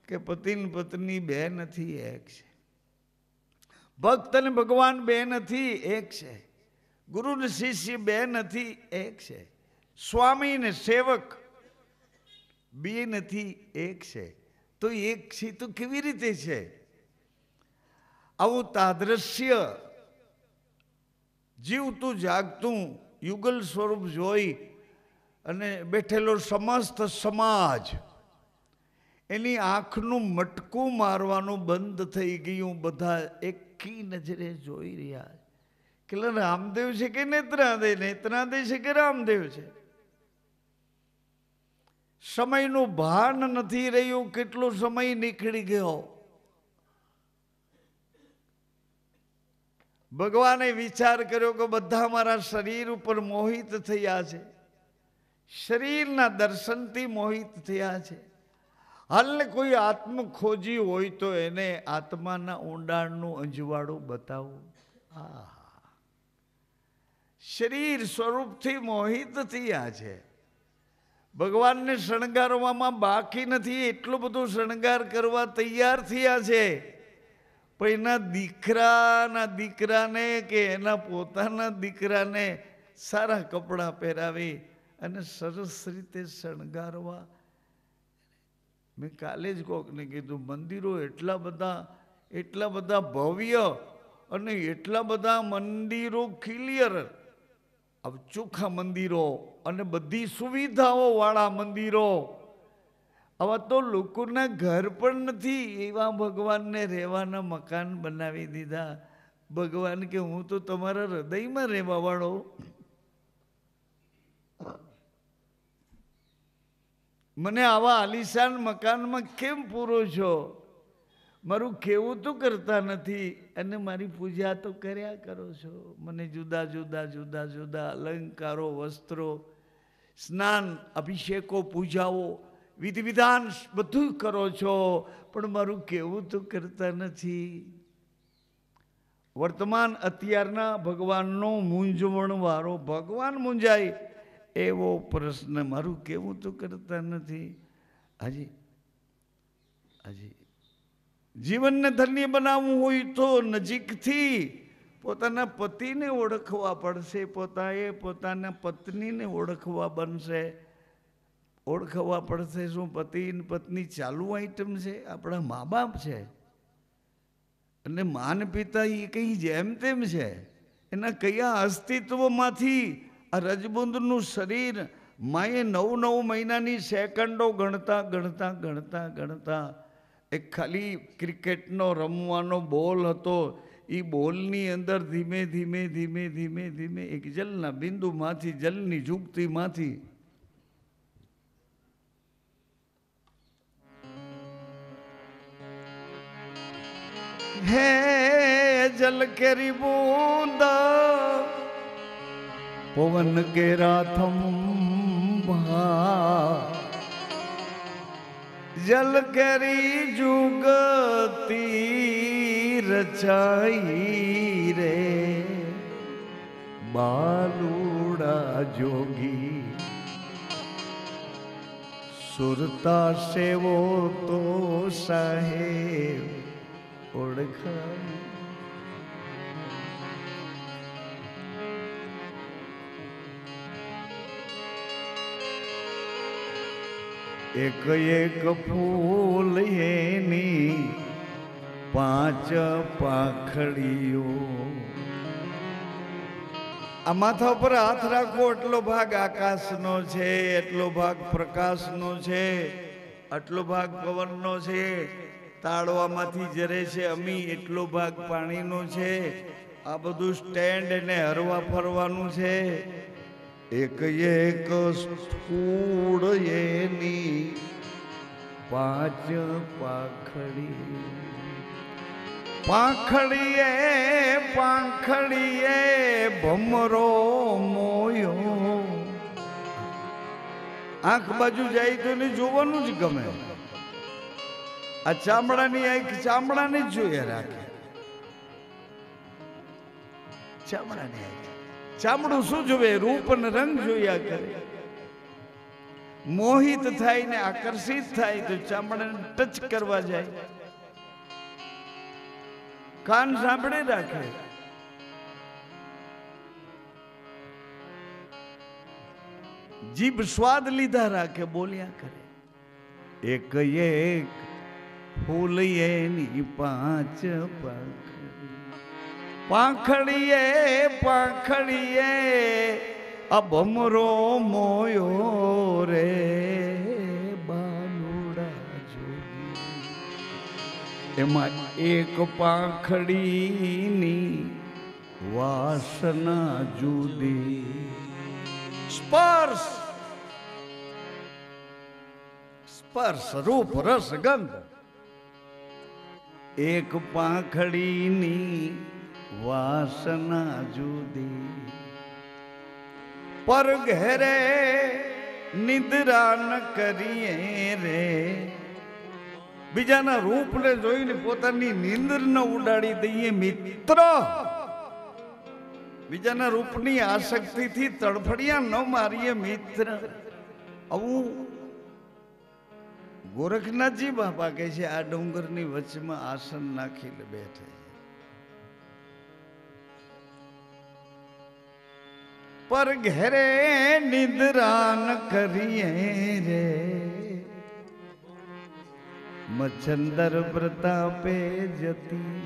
કે પતિ ને પત્ની બે નથી, એક છે. ભક્ત અને ભગવાન બે નથી, એક છે. ગુરુ ને શિષ્ય બે નથી, એક છે. સ્વામી ને સેવક બે નથી, એક છે. તો એક છે તો કેવી રીતે છે? આવું તાદ્રશ્ય જીવતું જાગતું યુગલ સ્વરૂપ જોઈ અને બેઠેલો સમસ્ત સમાજ એની આંખનું મટકું મારવાનું બંધ થઈ ગયું. બધા એકી નજરે જોઈ રહ્યા કે રામદેવ છે કે નેત્રાદેવ, નેત્રાદેવ છે કે રામદેવ છે. સમયનું ભાન નથી રહ્યું, કેટલો સમય નીકળી ગયો. ભગવાને વિચાર કર્યો કે બધા મારા શરીર ઉપર મોહિત થયા છે, શરીરના દર્શનથી મોહિત થયા છે. હાલને કોઈ આત્મ ખોજી હોય તો એને આત્માના ઊંડાણનું અંજવાળું બતાવું. શરીર સ્વરૂપથી મોહિત થયા છે. ભગવાનને શણગારવામાં બાકી નથી, એટલો બધો શણગાર કરવા તૈયાર થયા છે. પણ એના દીકરાને કે એના પોતાના દીકરાને સારા કપડાં પહેરાવી અને સરસ રીતે શણગારવા. મેં કાલે જ કોકને કીધું, મંદિરો એટલા બધા ભવ્ય અને એટલા બધા મંદિરો ક્લિયર, ચોખ્ખા મંદિરો અને બધી સુવિધાઓ વાળા મંદિરો, આવા તો લોકોના ઘર પણ નથી, એવા ભગવાનને રહેવાના મકાન બનાવી દીધા. ભગવાન કે હું તો તમારા હૃદયમાં રહેવા વાળો. મને આવા આલિશાન મકાનમાં કેમ પૂરો છો? મારું કેવું તો કરતા નથી અને મારી પૂજા તો કર્યા કરો છો. મને જુદા જુદા જુદા જુદા અલંકારો, વસ્ત્રો, સ્નાન, અભિષેકો, પૂજાઓ, વિધિ વિધાન બધું કરો છો, પણ મારું કેવું તો કરતા નથી. વર્તમાન અત્યારના ભગવાનનો મૂંઝવણ વાળો, ભગવાન મૂંઝાય એવો પ્રશ્ન, મારું કેવું તો કરતા નથી. હાજી જીવનને ધન્ય બનાવવું હોય તો નજીકથી પોતાના પતિને ઓળખવા પડશે, પોતાના પત્નીને ઓળખવા પડશે. શું પતિ પત્ની ચાલુ આઈટમ છે? આપણા મા બાપ છે અને માન પિતા એ કઈ જેમ તેમ છે. એના કયા અસ્તિત્વમાંથી આ રજબુંદનું શરીર માએ 9 મહિનાની સેકન્ડો ગણતા ગણતા ગણતા ગણતા એક ખાલી ક્રિકેટનો રમવાનો બોલ હતો, એ બોલની અંદર ધીમે ધીમે ધીમે ધીમે ધીમે એક જલના બિંદુમાંથી, જલની ઝૂંકતીમાંથી હે જલ કેરી બૂંદા પવન કેરા થંભા, જલ કેરી જુગતી રચાઈ રે બાલુડા જોગી, સુરતા સેવો તો સાહેબ ઓળખાય. એક એક ફૂલ એની 5 પાંખડીઓ. આ માથા ઉપર હાથ રાખો, એટલો ભાગ આકાશનો છે, એટલો ભાગ પ્રકાશનો છે, આટલો ભાગ પવનનો છે, તાળવામાંથી જરે છે અમી, એટલો ભાગ પાણીનો છે. આ બધું સ્ટેન્ડ એને હરવા ફરવાનું છે. એક એક સ્થૂળ એની 5 પાંખડી. પાંખડીએ ભમરો મોયો. આંખ બાજુ જાય તો એને જોવાનું જ ગમે. આ ચામડાની આંખ ચામડાને જ જોઈએ રાખે. ચામડાની આંખ ચામડું શું જોવે? રૂપ અને રંગ જોયા કરે. મોહિત થાય ને આકર્ષિત થાય તો ચામડાને ટચ કરવા જાય. કાન સાંભળે રાખે. જીભ સ્વાદ લીધા રાખે, બોલ્યા કરે. એક એક ફૂલ એની 5 પાંખડી. પાંખડીએ પાંખડીએ આ ભમરો મોયો રે બાલુડા જોગી એમાં એક પાંખડીની વાસના જુદી સ્પર્શ સ્પર્શ રૂપ રસ ગંધ એક પાંખડીની વાસના જુદી પર ઘેરે નિદ્રા ન કરીએ રે બીજાના રૂપને જોઈને પોતાની નિંદર ન ઉડાડી દઈએ મિત્ર બીજાના રૂપની આસક્તિથી તડફડિયા ન મારીએ મિત્ર આવું ગોરખનાથજી બાપા કહે છે આ ડુંગરની વચમાં આસન નાખીને બેઠે પર ઘેરે નિદ્રા ન કરીએ રે મચ્છંદર પ્રતાપે જતી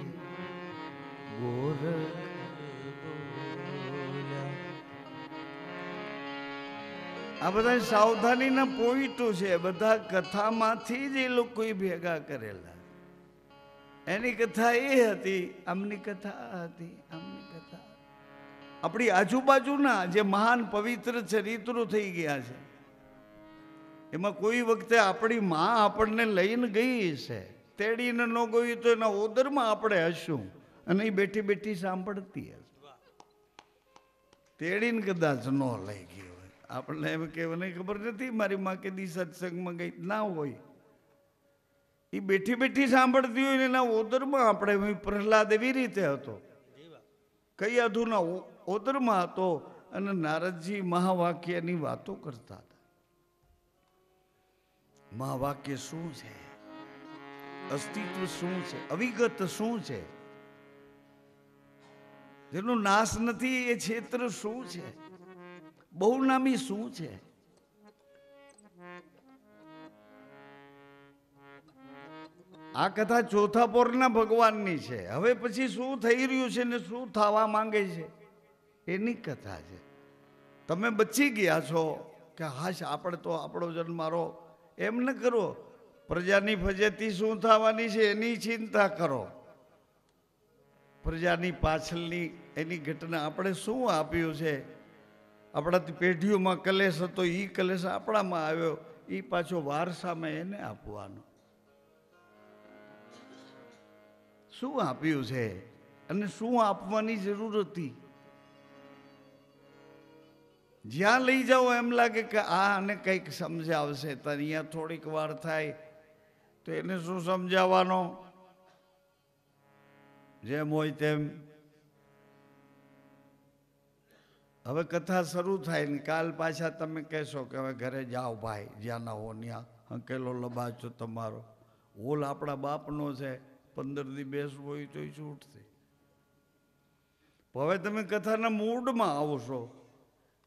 ગોરખ આ બધા સાવધાનીના પોઈન્ટો છે બધા કથામાંથી જ એ લોકો ભેગા કરેલા એની કથા એ હતી આમની કથા હતી આમની કથા આપણી આજુબાજુના જે મહાન પવિત્ર ચરિત્રો થઈ ગયા છે એમાં કોઈ વખતે આપણી માં આપણને લઈને ગઈ છે તેડીને ન ગઈ તો એના ઓદરમાં આપણે હશું અને એ બેઠી બેઠી સાંભળતી હશે તેડીને કદાચ ન લઈ ગઈ હોય આપણને એમ કહેવાને ખબર નથી મારી માં કેદી સત્સંગમાં ગઈ ના હોય એ બેઠી બેઠી સાંભળતી હોય ને એના ઓદરમાં આપણે પ્રહલાદ એવી રીતે હતો કઈ અધુના ઓદરમાં હતો અને નારદજી મહાવાક્યની વાતો કરતા હતા મહાવાક્ય શું છે અસ્તિત્વ શું છે અવિગત શું છે જેનો નાશ નથી એ ક્ષેત્ર શું છે બહુનામી શું છે આ કથા ચોથા પોરના ભગવાનની છે હવે પછી શું થઈ રહ્યું છે ને શું થવા માંગે છે એની કથા છે તમે બચી ગયા છો કે હાશ આપણે તો આપણો જન્મારો એમ ન કરો પ્રજાની ફજેતી શું થવાની છે એની ચિંતા કરો પ્રજાની પાછળની એની ઘટના આપણે શું આપ્યું છે આપણાથી પેઢીઓમાં કલેશ હતો એ કલેશ આપણામાં આવ્યો એ પાછો વારસામાં એને આપવાનો શું આપ્યું છે અને શું આપવાની જરૂર હતી જ્યાં લઈ જાઓ એમ લાગે કે આ આને કંઈક સમજાવશે તો અહીંયા થોડીક વાર થાય તો એને શું સમજાવવાનો જેમ હોય તેમ હવે કથા શરૂ થાય ને કાલ પાછા તમે કહેશો કે હવે ઘરે જાઓ ભાઈ જ્યાં ના હો ત્યાં હંકેલો લબાચો તમારો હોલ આપણા બાપનો છે 15 દી બેસવું હોય તો છૂટશે હવે તમે કથાના મૂડમાં આવશો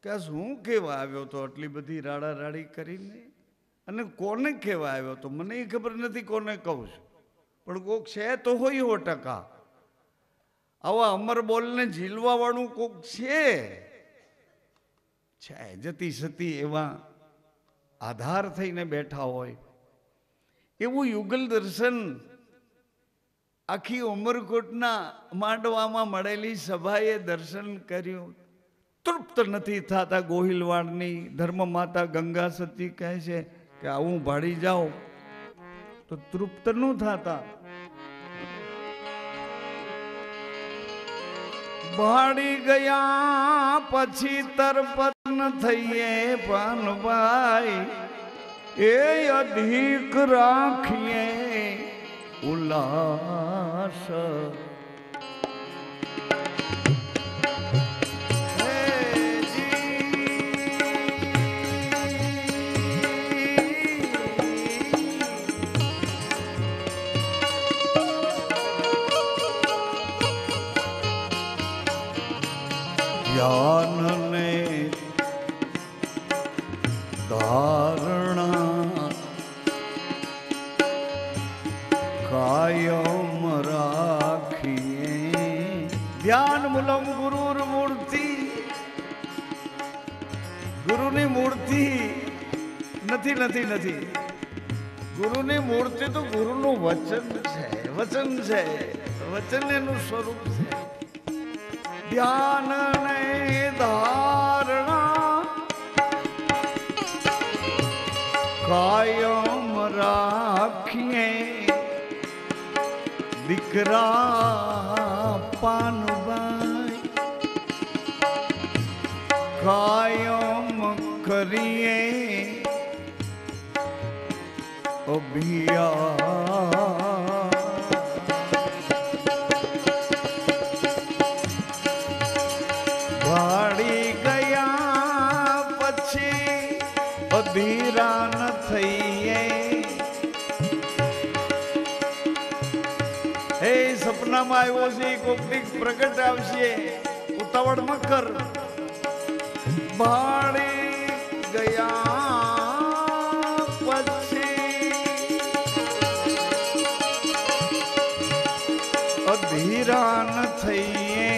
કે શું કહેવા આવ્યો તો આટલી બધી રાડા રાડી કરીને અને કોને કહેવા આવ્યો તો મને ખબર નથી કોને કહું છું પણ કોક છે તો હોય 100%. આવા અમર બોલને ઝીલવા વાળું કોક છે જતી સતી એવા આધાર થઈને બેઠા હોય એવું યુગલ દર્શન આખી ઉમરકોટના માંડવામાં મળેલી સભાએ દર્શન કર્યું તૃપ્ત નથી થતા ગોહિલવાડની ધર્મ માતા ગંગા સતી કહે છે કે આવું ભાડી જાઓ તો તૃપ્ત ન થતા ભાડી ગયા પછી તરપત ન થઈએ પાનભાઈ એ અધિક રાખીએ ઉલ્લાસ જ્ઞાનને ધારણા કાયમ રાખીએ ધ્યાન વ્યાકુલમ ગુરુર મૂર્તિ. ગુરુની મૂર્તિ નથી નથી નથી. ગુરુની મૂર્તિ તો ગુરુનું વચન છે. વચન છે, વચન એનું સ્વરૂપ છે. ધ્યાન ને ધારણા કાયમ રાખીએ દીકરા પાનભાઈ. કાયમ કરીએ અભિયા. ભાડી ગયા પછી અધીરા ન થઈએ. હે સપનામાં આવ્યો છે કોક દીક પ્રગટ આવશે, ઉતાવળ ન કર. ભાડી ગયા પછી અધીરા ન થઈએ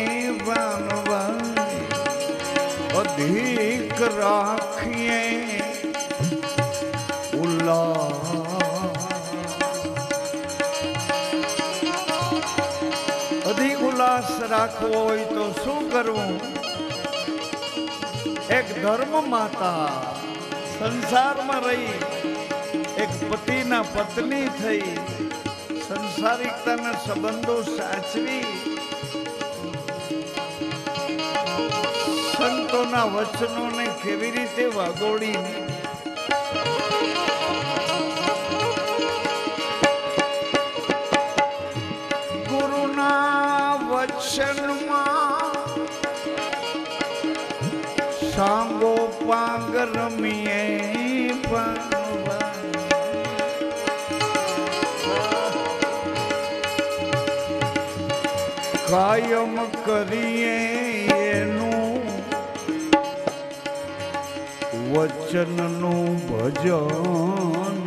વાનવાઈ. અધિક રાખીએ અધિક ઉલ્લાસ રાખવો હોય તો શું કરવું? એક ધર્મ માતા સંસારમાં રહી, એક પતિના પત્ની થઈ, સંસારિકતાના સંબંધો સાચવી, સંતોના વચનોને કેવી રીતે વાગોડી, ગુરુના વચનમાં સાંગો પાંગ રમીએ કાયમ કરીએ એનું વચનનું ભજન.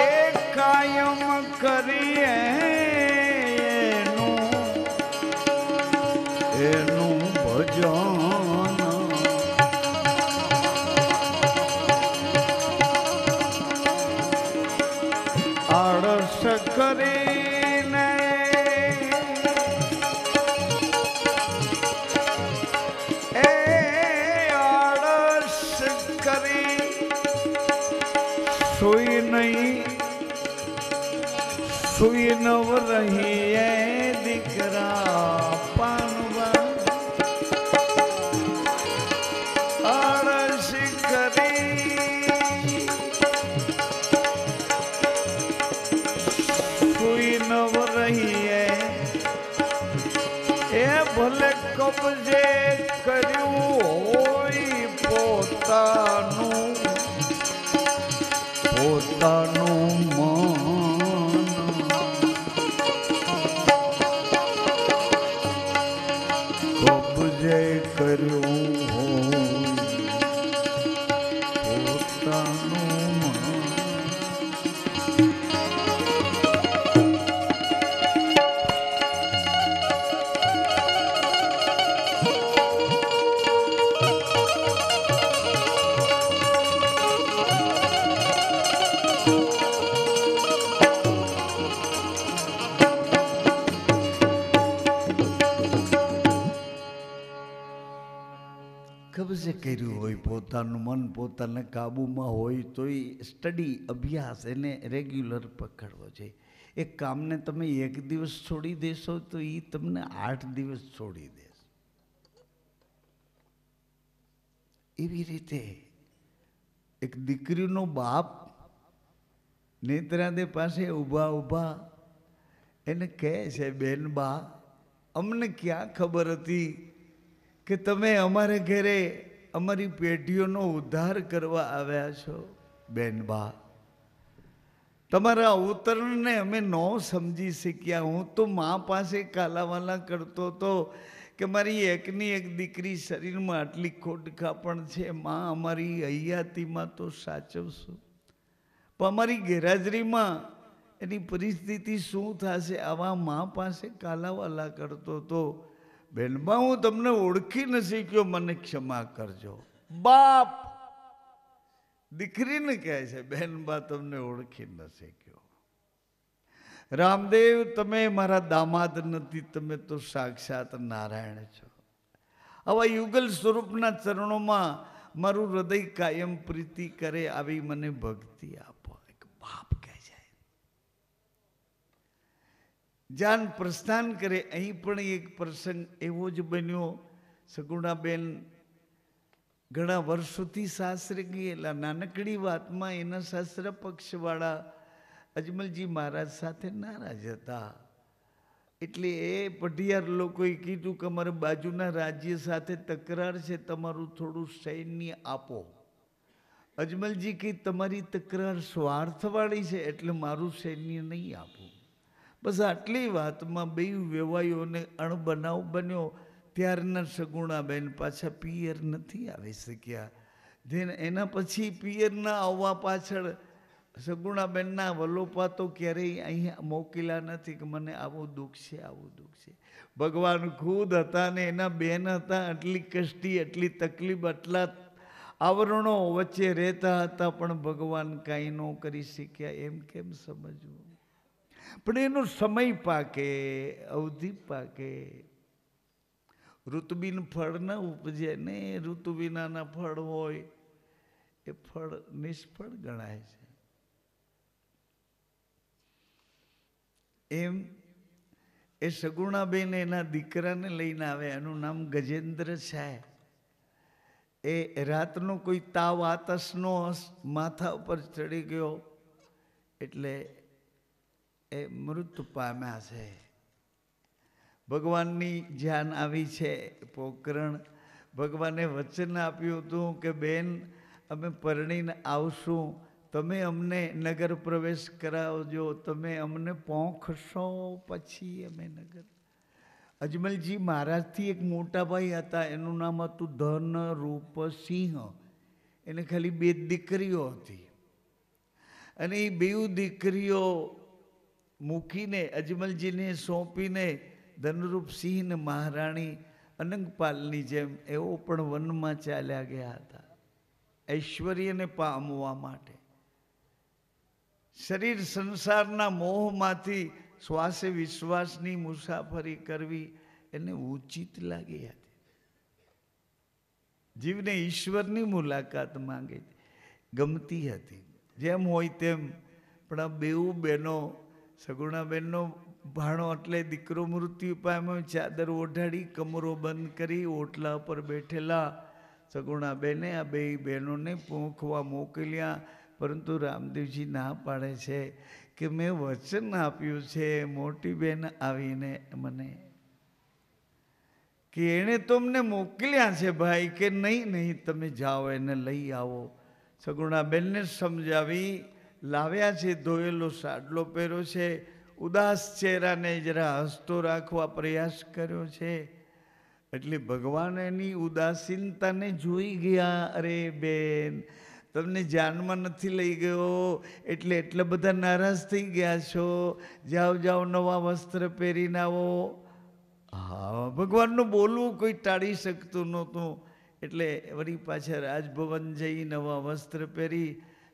એ કાયમ કરીએ એનું ભજન. આળસ કરીને સુઈ નહીં, સુઈ નવ રહીએ દીકરા પાનવા. આળસ કરી સુઈ નવ રહીએ એ ભલે કબજે કર્યું હોય પોતાનું પોતાનું મન. કબજે કર્યું હોય પોતાનું મન. કબજે કર્યું હોય પોતાનું મન, પોતાના કાબુમાં હોય તો એ સ્ટડી અભ્યાસ એને રેગ્યુલર પકડવો જોઈએ. એક કામને તમે એક દિવસ છોડી દેશો તો એ તમને 8 દિવસ છોડી દેશે. એવી રીતે એક દીકરીનો બાપ નેત્રાદે પાસે ઊભા ઊભા એને કહે છે, બેન બા, અમને ક્યાં ખબર હતી કે તમે અમારે ઘરે અમારી પેઢીઓનો ઉદ્ધાર કરવા આવ્યા છો. બેન બા, તમારા અવતરણને અમે ન સમજી શક્યા. હું તો મા પાસે કાલાવાલા કરતો હતો કે મારી એકની એક દીકરી શરીરમાં આટલી ખોટખા પણ છે. મા, અમારી હૈયાતીમાં તો સાચવશું, પણ અમારી ગેરહાજરીમાં એની પરિસ્થિતિ શું થશે? આવા મા પાસે કાલાવાલા કરતો તો બેનબા હું તમને ઓળખી ન શીખ્યો, મને ક્ષમા કરજો. બાપ દીકરીને કહે છે બેનબા તમને ઓળખી ન શીખ્યો. રામદેવ તમે મારા દામાદ નથી, તમે તો સાક્ષાત નારાયણ છો. આવા યુગલ સ્વરૂપના ચરણોમાં મારું હૃદય કાયમ પ્રીતિ કરે, આવી મને ભક્તિ આપો. એક બાપ કહે છે. જાન પ્રસ્થાન કરે. અહીં પણ એક પ્રસંગ એવો જ બન્યો. સગુણાબેન ઘણા વર્ષોથી સાસરે ગયેલા. નાનકડી વાતમાં એના સાસરા પક્ષવાળા અજમલજી મહારાજ સાથે નારાજ હતા. એટલે એ પઢિયાર લોકોએ કીધું કે અમારે બાજુના રાજ્ય સાથે તકરાર છે, તમારું થોડું સૈન્ય આપો. અજમલજી કે તમારી તકરાર સ્વાર્થવાળી છે એટલે મારું સૈન્ય નહીં આપું. બસ આટલી વાતમાં બે વેવાઈઓને અણબનાવ બન્યો. ત્યારના સગુણાબેન પાછા પિયર નથી આવી શક્યા. એના પછી પિયર ના આવવા પાછળ સગુણાબેનના વલોપા તો ક્યારેય અહીંયા મોકલ્યા નથી કે મને આવું દુઃખ છે, આવું દુઃખ છે. ભગવાન ખુદ હતા ને એના બેન હતા. આટલી કષ્ટી, આટલી તકલીફ, આટલા આવરણો વચ્ચે રહેતા હતા, પણ ભગવાન કાંઈ ન કરી શક્યા. એમ કેમ સમજવું? પણ એનો સમય પાકે, અવધિ પાકે. ઋતુબીન ફળ ન ઉપજે ને, ઋતુ વિનાના ફળ હોય એ ફળ નિષ્ફળ ગણાય છે. એમ એ સગુણાબેન એના દીકરાને લઈને આવે. એનું નામ ગજેન્દ્ર છે. એ રાતનો કોઈ તાવ આતસનો માથા ઉપર ચડી ગયો એટલે એ મૃત્યુ પામ્યા છે. ભગવાનની જાન આવી છે. પોકરણ ભગવાને વચન આપ્યું હતું કે બેન અમે પરણીને આવશું, તમે અમને નગર પ્રવેશ કરાવજો, તમે અમને પોંખશો પછી અમે નગર. અજમલજી મહારાજથી એક મોટા ભાઈ હતા, એનું નામ હતું ધન રૂપસિંહ. એને ખાલી 2 દીકરીઓ હતી અને એ 2 દીકરીઓ મૂકીને અજમલજીને સોંપીને ધનરૂપસિંહ મહારાણી અનંગપાલની જેમ એઓ પણ વનમાં ચાલ્યા ગયા હતા ઐશ્વર્યને પામવા માટે. શરીર સંસારના મોહમાંથી શ્વાસે વિશ્વાસની મુસાફરી કરવી એને ઉચિત લાગી હતી. જીવને ઈશ્વરની મુલાકાત માંગે ગમતી હતી. જેમ હોય તેમ પણ આ 2 બહેનો, સગુણાબેનનો ભાણો એટલે દીકરો મૃત્યુ પામ્યો, ચાદર ઓઢાડી કમરો બંધ કરી ઓટલા પર બેઠેલા સગુણાબેને આ 2 બહેનોને પોંખવા મોકલ્યા. પરંતુ રામદેવજી ના પાડે છે કે મેં વચન આપ્યું છે મોટી બેન આવીને મને કે એણે તમને મોકલ્યા છે ભાઈ કે નહીં તમે જાઓ એને લઈ આવો. સગુણાબેનને સમજાવી લાવ્યા છે. ધોયેલો સાડલો પહેર્યો છે. ઉદાસ ચહેરાને જરા હસતો રાખવા પ્રયાસ કર્યો છે. એટલે ભગવાન એની ઉદાસીનતાને જોઈ ગયા. અરે બેન તમને જાનમાં નથી લઈ ગયો એટલે એટલા બધા નારાજ થઈ ગયા છો. જાઓ નવા વસ્ત્ર પહેરીને આવો. હા, ભગવાનનું બોલવું કોઈ ટાળી શકતું નહોતું. એટલે વળી પાછા રાજભવન જઈ નવા વસ્ત્ર પહેરી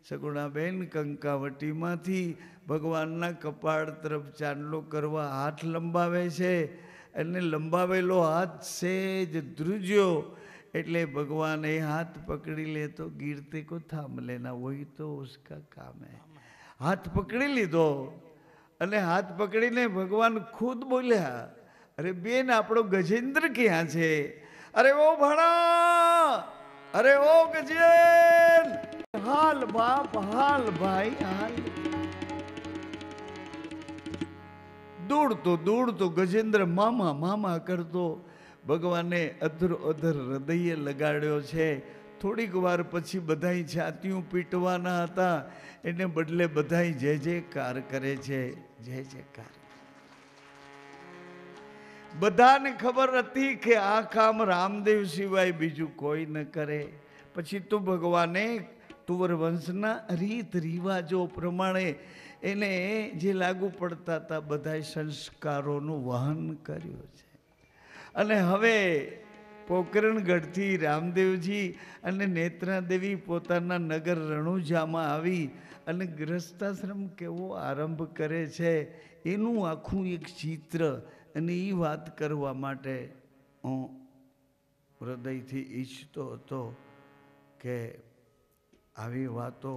સગુણાબેન કંકાવટીમાંથી ભગવાનના કપાળ તરફ ચાંદલો કરવા હાથ લંબાવે છે. અને લંબાવેલો હાથ સેજ ધ્રુજ્યો એટલે ભગવાન એ હાથ પકડી લે તો ગીરતે કો થામ લેના વહી તો ઉસકા કામ હે. હાથ પકડી લીધો અને હાથ પકડીને ભગવાન ખુદ બોલ્યા, અરે બેન આપણો ગજેન્દ્ર ક્યાં છે? અરે ઓ ભાણા, અરે ઓ ગજેન, હાલ બાપ હાલ ભાઈ હાલ. દોડતો ગજેન્દ્ર મામા મામા કરતો ભગવાને અધર હૃદયે લગાડ્યો છે. થોડીક વાર પછી બધાય છાતીઓ પીટવાના હતા, એને બદલે બધાય જય જયકાર કરે છે. જય જયકાર. બધાને ખબર હતી કે આ કામ રામદેવ સિવાય બીજું કોઈ ન કરે. પછી તો ભગવાને તુવર વંશના રીત રિવાજો પ્રમાણે એને જે લાગુ પડતા હતા બધા સંસ્કારોનું વહન કર્યું છે. અને હવે પોકરણગઢથી રામદેવજી અને નેત્રાદેવી પોતાના નગર રણુજામાં આવી અને ગ્રસ્તાશ્રમ કેવો આરંભ કરે છે એનું આખું એક ચિત્ર, અને એ વાત કરવા માટે હું હૃદયથી ઈચ્છતો હતો કે આવી વાતો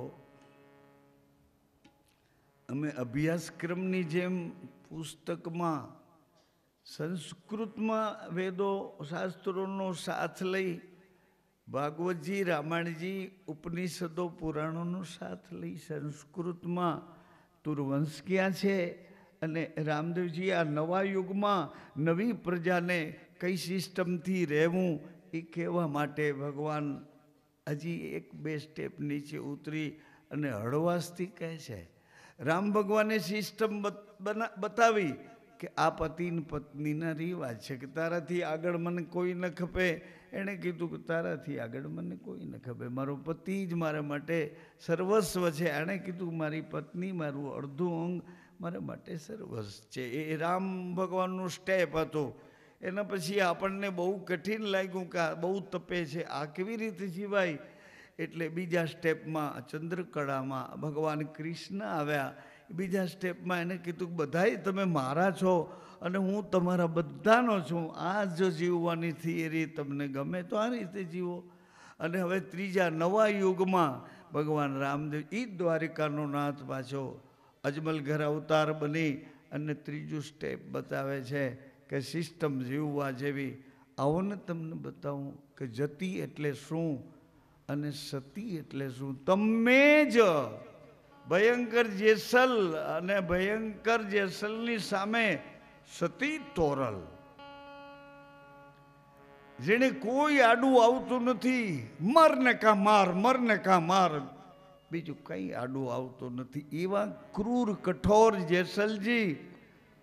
અમે અભ્યાસક્રમની જેમ પુસ્તકમાં સંસ્કૃતમાં વેદો શાસ્ત્રોનો સાથ લઈ, ભાગવતજી રામાયણજી ઉપનિષદો પુરાણોનો સાથ લઈ સંસ્કૃતમાં તુર્વંશ ક્યાં છે અને રામદેવજી આ નવા યુગમાં નવી પ્રજાને કઈ સિસ્ટમથી રહેવું એ કહેવા માટે ભગવાન હજી એક બે સ્ટેપ નીચે ઉતરી અને હળવાશથી કહે છે. રામ ભગવાને સિસ્ટમ બતાવી કે આ પતિ ને પત્નીના રિવાજ છે કે તારાથી આગળ મને કોઈ ન ખપે. એણે કીધું કે તારાથી આગળ મને કોઈ ન ખપે, મારો પતિ જ મારા માટે સર્વસ્વ છે. એણે કીધું મારી પત્ની મારું અડધું અંગ મારા માટે સર્વસ્વ છે. એ રામ ભગવાનનું સ્ટેપ હતું. એના પછી આપણને બહુ કઠિન લાગ્યું કે આ બહુ તપે છે, આ કેવી રીતે જીવાય. એટલે બીજા સ્ટેપમાં ચંદ્રકળામાં ભગવાન કૃષ્ણ આવ્યા. બીજા સ્ટેપમાં એને કીધું બધાય તમે મારા છો અને હું તમારા બધાનો છું. આ જો જીવવાની થિયરી તમને ગમે તો આ રીતે જીવો. અને હવે ત્રીજા નવા યુગમાં ભગવાન રામદેવ ઈ દ્વારિકાનો નાથ પાછો અજમલ ઘર અવતાર બની અને ત્રીજું સ્ટેપ બતાવે છે કે સિસ્ટમ જીવવા જેવી. આવો ને તમને બતાવું કે જતી એટલે શું અને સતી એટલે શું. તમે જ ભયંકર જેસલ અને ભયંકર જેસલની સામે સતી તોરલ, જેને કોઈ આડું આવતું નથી. મરને કા માર, મરને કા માર, બીજું કઈ આડું આવતું નથી. એવા ક્રૂર કઠોર જેસલજી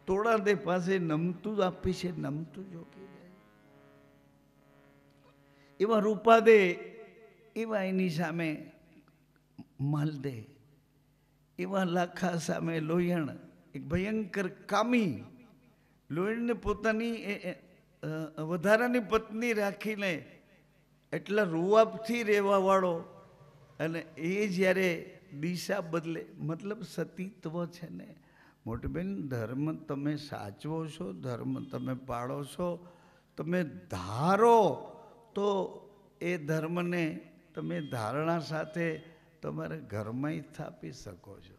તોડાદે પાસે નમતું આપી છે, નમતું જોકી જાય. એવા રૂપાદે, એવા એની સામે માલદે, એવા લાખા સામે લોયણ, એક ભયંકર કામી. લોયણને પોતાની વધારાની પત્ની રાખીને એટલા રૂવાબથી રહેવા વાળો, અને એ જ્યારે દિશા બદલે, મતલબ સતીત્વ છે ને. મોટી બેન, ધર્મ તમે સાચવો છો, ધર્મ તમે પાળો છો, તમે ધારો તો એ ધર્મને તમે ધારણા સાથે તમારા ઘરમાં સ્થાપી શકો છો.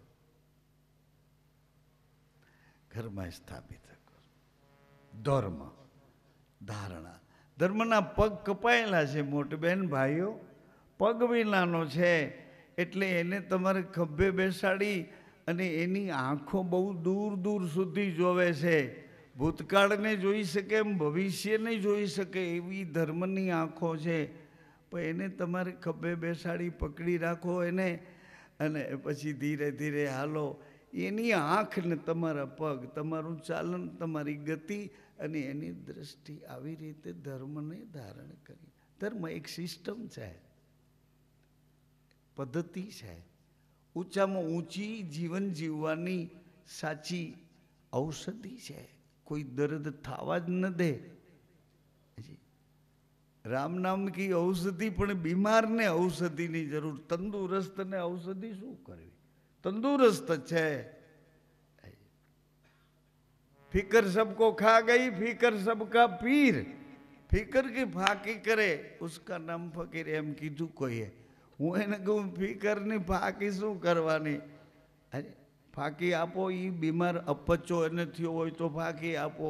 ઘરમાં સ્થાપી શકો છો. ધર્મ ધારણા, ધર્મના પગ કપાયેલા છે મોટી બહેન ભાઈઓ, પગ વિનાનો છે. એટલે એને તમારે ખભે બેસાડી અને એની આંખો બહુ દૂર દૂર સુધી જોવે છે. ભૂતકાળને જોઈ શકે એમ ભવિષ્યને જોઈ શકે એવી ધર્મની આંખો છે. પણ એને તમારે ખભે બેસાડી પકડી રાખો એને, અને પછી ધીરે ધીરે હાલો. એની આંખ ને તમારા પગ, તમારું ચાલન, તમારી ગતિ અને એની દ્રષ્ટિ, આવી રીતે ધર્મને ધારણ કરી. ધર્મ એક સિસ્ટમ છે, પદ્ધતિ છે. ઊંચામાં ઊંચી જીવન જીવવાની સાચી ઔષધિ છે. કોઈ દર્દ થવા જ ન દે. રામ નામ કી ઔષધિ, પણ બીમારને ઔષધિની જરૂર. તંદુરસ્તને ઔષધિ શું કરવી? તંદુરસ્ત છે. ફિકર સબકો ખા ગઈ, ફિકર સબકા પીર. ફિકર की ફાકી કરે ઉસકા નામ ફકીર, એમ કીધું કોઈએ. હું એને કહું ફિકરની ફાકી શું કરવાની? અરે ફાકી આપો, એ બીમાર અપચો એને થયો હોય તો ફાકી આપો,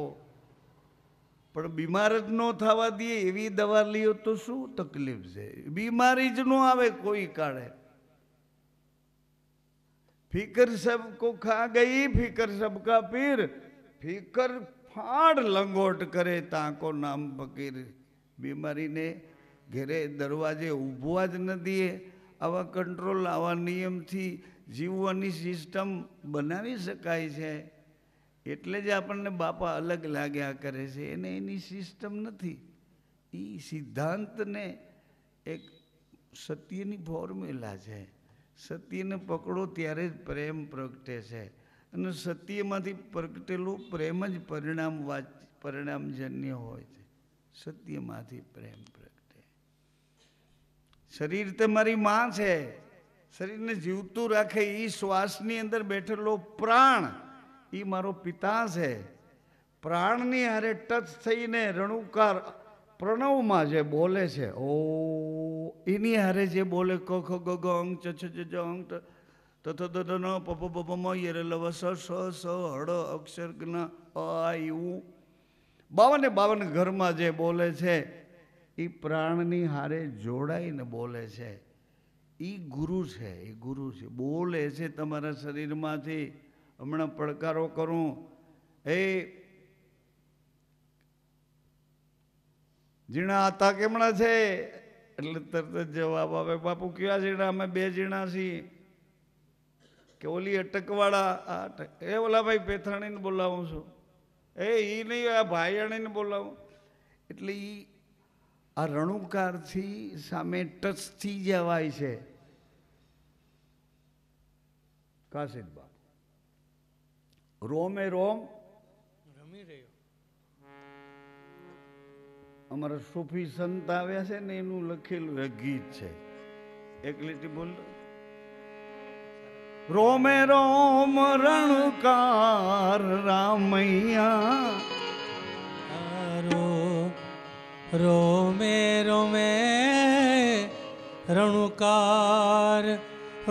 પણ બીમાર જ ન થવા દે એવી દવા લ્યો તો શું તકલીફ છે? બીમારી જ ન આવે કોઈ કાળે. ફિકર સબકો ખા ગઈ, ફિકર સબકા પીર. ફિકર ફાડ લંગોટ કરે, તાકો નામ ફકીર. બીમારીને ઘેરે દરવાજે ઊભવા જ ન દે. આવા કંટ્રોલ, આવા નિયમથી જીવવાની સિસ્ટમ બનાવી શકાય છે. એટલે જ આપણને બાપા અલગ લાગ્યા કરે છે. એને એની સિસ્ટમ નથી. એ સિદ્ધાંતને એક સત્યની ફોર્મ્યુલા છે. સત્યને પકડો ત્યારે જ પ્રેમ પ્રગટે છે, અને સત્યમાંથી પ્રગટેલું પ્રેમ જ પરિણામજન્ય હોય છે. સત્યમાંથી પ્રેમ પ્રગટે. શરીર તમારી માં છે, શરીરને જીવતું રાખે એ શ્વાસની અંદર બેઠેલો પ્રાણ એ મારો પિતા છે. પ્રાણની હારે ટચ થઈને રણુકાર પ્રણવમાં જે બોલે છે, ઓ એની હારે જે બોલે ક ખ ગ ગ અંગ ચ છ જ અંગ તથ દ ન પ પ પ મ ય ર લ વ સ સ સ હળ અક્ષર જ્ઞ અ ઉ 52 ઘરમાં જે બોલે છે એ પ્રાણની હારે જોડાઈને બોલે છે. એ ગુરુ છે, એ ગુરુ છે. બોલે છે તમારા શરીરમાંથી. હમણાં પડકારો કરું, એ જીણા હતા કેમણા છે એટલે તરત જ જવાબ આવે, બાપુ કયા જીણા? અમે 2 જીણા છીએ. કે ઓલી અટકવાળા એ ઓલા ભાઈ પેથાણીને બોલાવું છું, એ નહીં આ ભાઈયાણીને બોલાવું. એટલે એ આ રણુકારથી સામે ટચ થઈ જવાય છે. કાશીદ બાપુ રોમે રોમ રમી રહ્યો. અમારા સૂફી સંત આવ્યા છે ને એનું લખેલું ગીત છે, એક લીટી બોલ. રોમે રોમ રણકાર રામૈયા, રોમે રોમે રણુકાર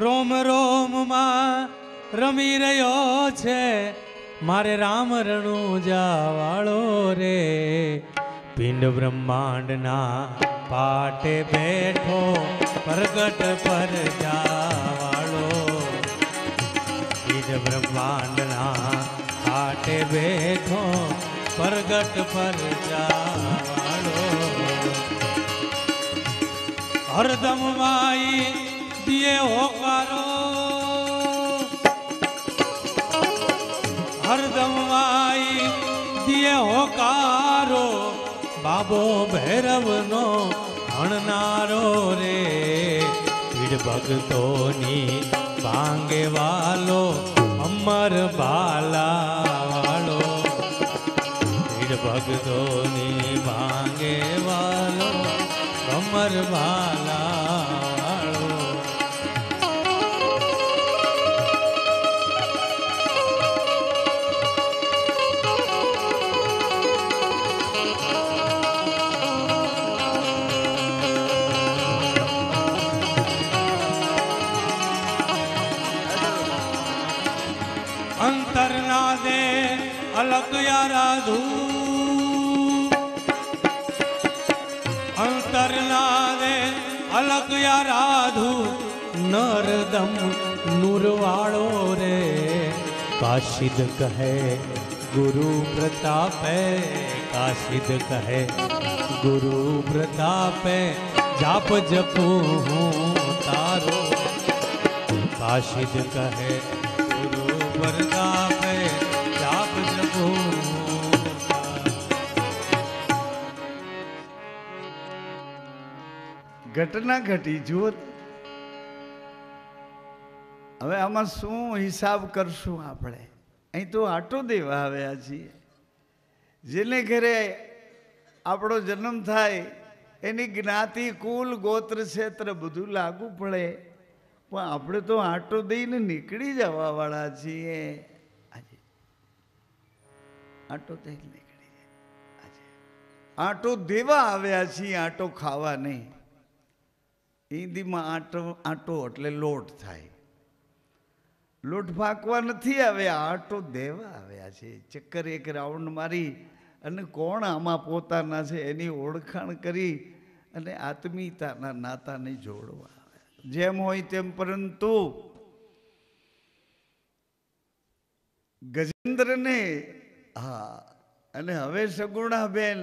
રોમ રોમમાં રમી રહ્યો છે મારે રામ રણુજા વાળો રે. પિંડ બ્રહ્માંડના પાટે બેઠો પ્રગટ પર જાવાળો. પિંડ બ્રહ્માંડના પાટે બેઠો પ્રગટ પર જાવાળો. હરદમ માઈ દિયે હોકારો, હરદમ માઈ દિયે હોકારો. બાબો ભૈરવનો હણનારો રે. પીડ ભક્તોની ભાંગે વાલો અમર બાલા વાળો. પીડ ભક્તોની ભાંગે વાલો અમર બાલા વાળો. અંતરના દે અલગ યારાધુ, અંતરના દે અલગ યારાધુ. નરદમ નૂરવાળો રે. કાશિદ કહે ગુરુ પ્રતાપે, કાશિદ કહે ગુરુ પ્રતાપે. જાપ જપું હું તારો. કાશિદ કહે પ્રતાપે જાપ જપું. ઘટના ઘટી જુઓ. હવે આમાં શું હિસાબ કરશું આપણે? અહીં તો આટો દેવા આવ્યા છીએ. જેને ઘરે આપણો જન્મ થાય એની જ્ઞાતિ કુલ ગોત્ર ક્ષેત્ર બધું લાગુ પડે, પણ આપણે તો આટો દઈને નીકળી જવા વાળા છીએ. આજે આટો દઈને નીકળી જાય. આજે આટો દેવા આવ્યા છીએ, આટો ખાવા નહીં. હિન્દીમાં આટો એટલે લોટ થાય. લોટ ફાંકવા નથી આવ્યા, આટો દેવા આવ્યા છે. ચક્કર એક રાઉન્ડ મારી અને કોણ આમાં પોતાના છે એની ઓળખાણ કરી અને આત્મીયતાના નાતાને જોડવા. જેમ હોય તેમ, પરંતુ ગજેન્દ્રને હા. અને હવે સગુણાબેન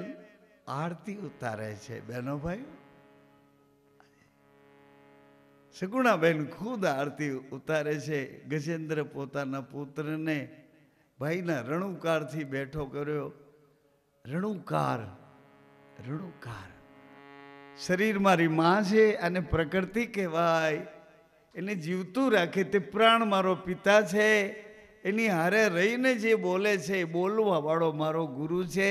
આરતી ઉતારે છે. બહેનો ભાઈ, સગુણાબેન ખુદ આરતી ઉતારે છે. ગજેન્દ્ર પોતાના પુત્રને ભાઈના રણુકારથી બેઠો કર્યો. રણુકાર, રણુકાર શરીર મારી માં છે અને પ્રકૃતિ કહેવાય, એને જીવતું રાખે તે પ્રાણ મારો પિતા છે. એની હારે રહીને જે બોલે છે એ બોલવા વાળો મારો ગુરુ છે.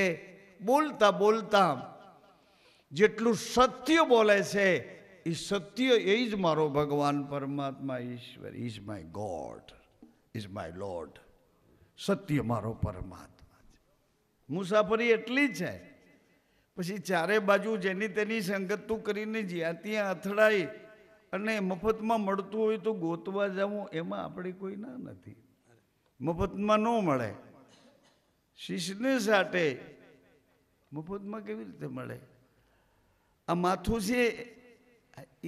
બોલતા બોલતા જેટલું સત્ય બોલે છે એ સત્ય એ જ મારો ભગવાન પરમાત્મા ઈશ્વર. Is my God, is my Lord. સત્ય મારો પરમાત્મા છે. મુસાફરી એટલી જ છે. પછી ચારે બાજુ જેની તેની સંગતું કરીને જ્યાં ત્યાં અથડાઈ અને મફતમાં મળતું હોય તો ગોતવા જવું, એમાં આપણે કોઈ ના નથી. મફતમાં ન મળે. શિષ્યને સાથે મફતમાં કેવી રીતે મળે? આ માથું છે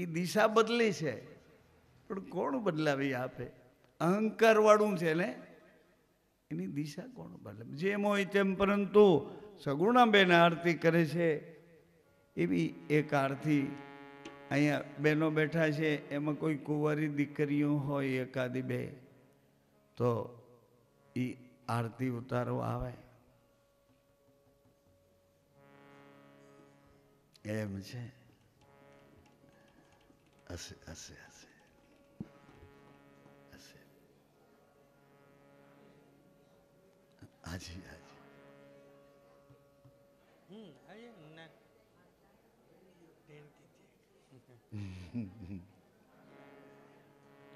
એ દિશા બદલી છે, પણ કોણ બદલાવી આપે? અહંકાર વાળું છે ને, એની દિશા કોણ બદલે? જેમ હોય તેમ. પરંતુ સગુણાબેન આરતી કરે છે એવી એક આરતી અહીંયા બહેનો બેઠા છે, એમાં કોઈ કુંવારી દીકરીઓ હોય એકાદી બે, તો એ આરતી ઉતારો આવે એમ છે. હશે હશે હશે હશે. હાજી હાજી.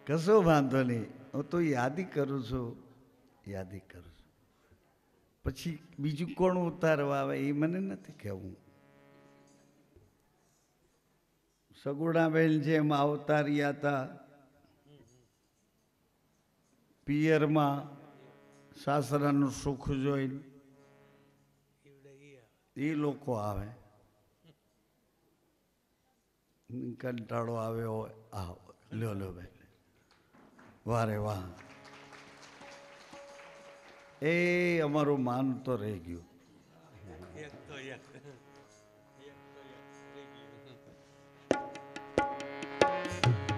કશો વાંધો નહીં, હું તો યાદી કરું છું, યાદી કરું છું. પછી બીજું કોણ ઉતારવા આવે એ મને નથી કહેવું. સગુણાબેન જેમ અવતાર્યા હતા પિયરમાં સાસરાનું સુખ જોઈને, એ લોકો આવે. કંટાળો આવ્યો હોય, આવો લ્યો લ્યો ભાઈ, વારે વાહ. એ અમારું માન તો રહી ગયું.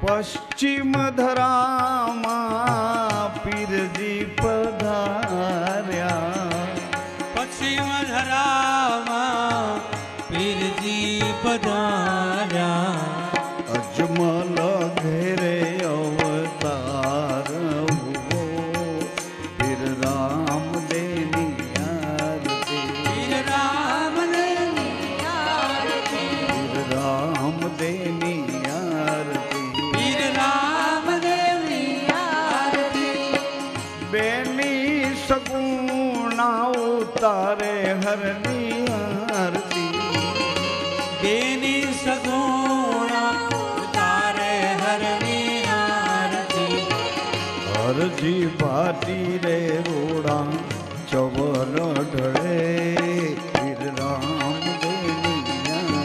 પશ્ચિમ ધરામાં પીરજી પધાર્યા, પશ્ચિમ ધરામાં પીરજી પધાર્યા. અજમલ ઘેરે અવતાર પીર રામદેવની આરતી, પીર રામદેવની આરતી, પીર રામદેવની આરતી, પીર રામદેવની આરતી. બેની સગુણા ઉતારે હરની આરતી, બેની સગુણા ઉતારે હરની આરતી. હરજી ભાટી રે રોડા ચવર ઢળે પીર રામદેવની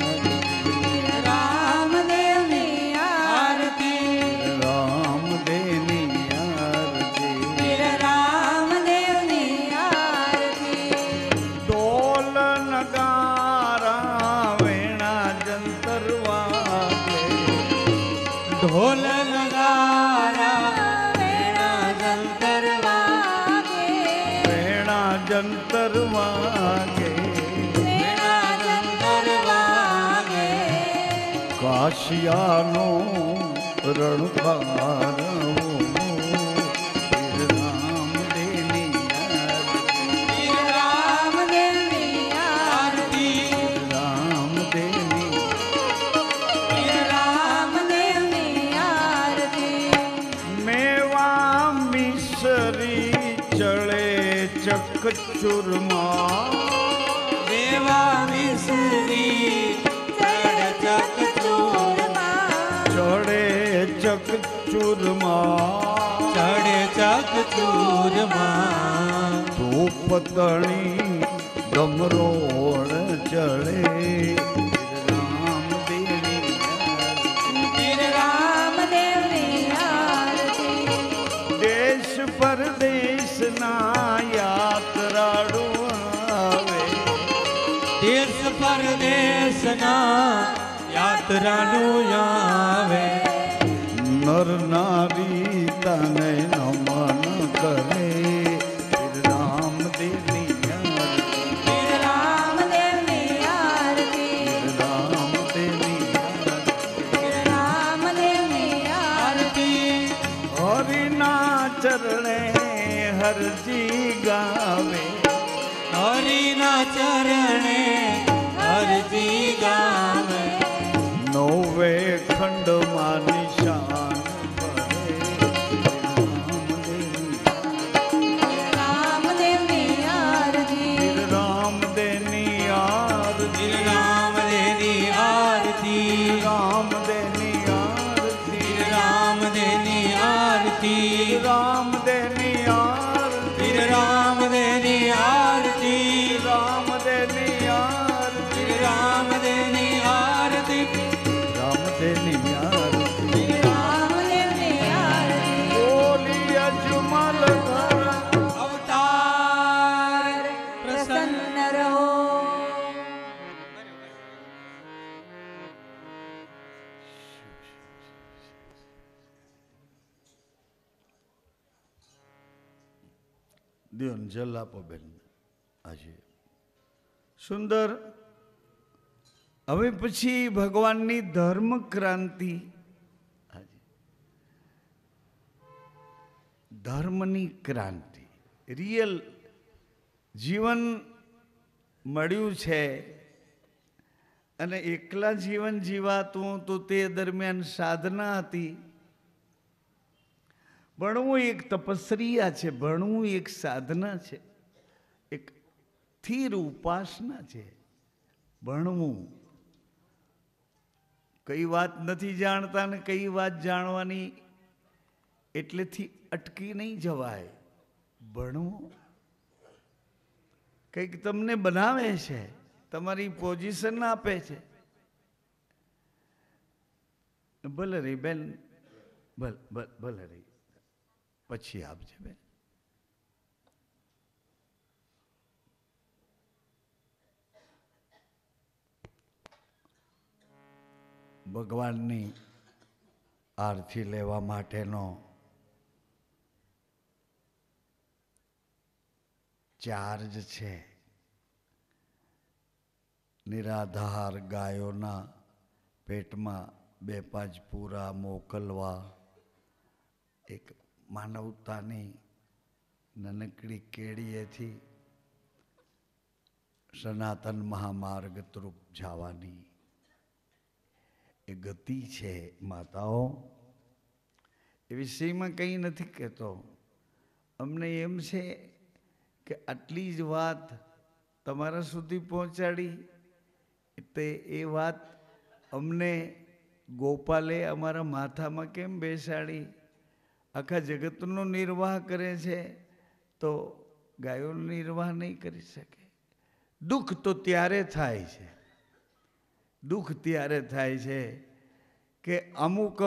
આરતી, રામદેવની આરતી, રામદેવની આરતી. પીર રામદેવની આરતી. ઢોલ નગારા વેણા જંતર વાગે, ઢોલ નગારા વેણા જંતર વાગે, વેણા જંતર વાગે. વેણા જંતર વાગે. કાશિયાનો રણકાર પીર રામદેવની આરતી, પીર રામદેવની આરતી, રામદેવની. પીર રામદેવની આરતી. મેવા મિસરી ચડે ચકચુરમાં, દેવા મિસરી ચડ ચકચૂરમાં, ચડે ચકચુરમાં. ચડે ચકચૂરમાં. ધૂપતણી ગમરોળ ચડે રામદેવની આરતી, પીર રામદેવની આરતી. દેશ પરદેશના યાત્રાળુ આવે, દેશ પરદેશના યાત્રાળુ આવે. નર નારી તને નમન કરે પીર રામદેવની આરતી, પીર રામદેવની આરતી, પીર રામદેવની ચરણે હરજી ગાવે, હરિના ચરણે હરજી ગાવે, નવે ખંડમાં નિશાન રામદેવની આરતી, રામદેવની આરતી, રામદેવની આરતી, રામદેવની આરતી, રામદેવની આરતી, રામદેવની આરતી, રામદેવની આરતી, રામદેવની આરતી, રામદેવની આરતી, રામદેવની આરતી, રામદેવની આરતી, બોલી અજમલ ધર અવતાર પ્રસન્ન રહો. દિયોન જલ આપો બેન. આજે સુંદર. હવે પછી ભગવાનની ધર્મ ક્રાંતિ, ધર્મની ક્રાંતિ, રિયલ જીવન મળ્યું છે અને એકલા જીવન જીવાતું તો તે દરમિયાન સાધના હતી. ભણવું એક તપસ્યા છે, ભણવું એક સાધના છે, એક સ્થિર ઉપાસના છે. ભણવું કઈ વાત નથી જાણતા ને કઈ વાત જાણવાની એટલેથી અટકી નહીં જવાય. ભણવું કંઈક તમને બનાવે છે, તમારી પોઝિશન આપે છે. ભલે રહી બેન, ભલે રહી, પછી આપજે બેન. ભગવાનની આરતી લેવા માટેનો ચાર્જ છે. નિરાધાર ગાયોના પેટમાં 2-5 પૂરા મોકલવા એક માનવતાની નાનકડી કેડીએથી સનાતન મહામાર્ગ તરફ જવાની એ ગતિ છે. માતાઓ, એ વિષયમાં કંઈ નથી કહેતો. અમને એમ છે કે આટલી જ વાત તમારા સુધી પહોંચાડી. તે એ વાત અમને ગોપાલે અમારા માથામાં કેમ બેસાડી? આખા જગતનો નિર્વાહ કરે છે તો ગાયોનો નિર્વાહ નહીં કરી શકે. દુઃખ તો ત્યારે થાય છે, દુઃખ ત્યારે થાય છે કે અમુક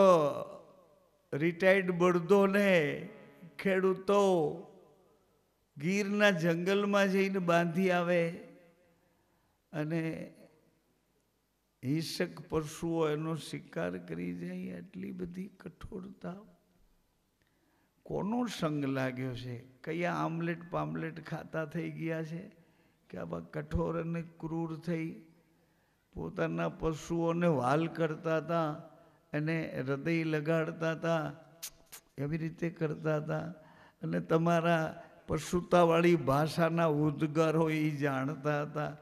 રિટાયર્ડ બળદોને ખેડૂતો ગીરના જંગલમાં જઈને બાંધી આવે અને હિંસક પશુઓ એનો શિકાર કરી જાય. આટલી બધી કઠોરતા કોનો સંગ લાગ્યો છે? કયા આમલેટ પામલેટ ખાતા થઈ ગયા છે કે આવા કઠોર અને ક્રૂર થઈ પોતાના પશુઓને વાલ કરતા હતા, એને હૃદય લગાડતા હતા, એવી રીતે કરતા હતા. અને તમારા પશુતાવાળી ભાષાના ઉદ્ગારો એ જાણતા હતા.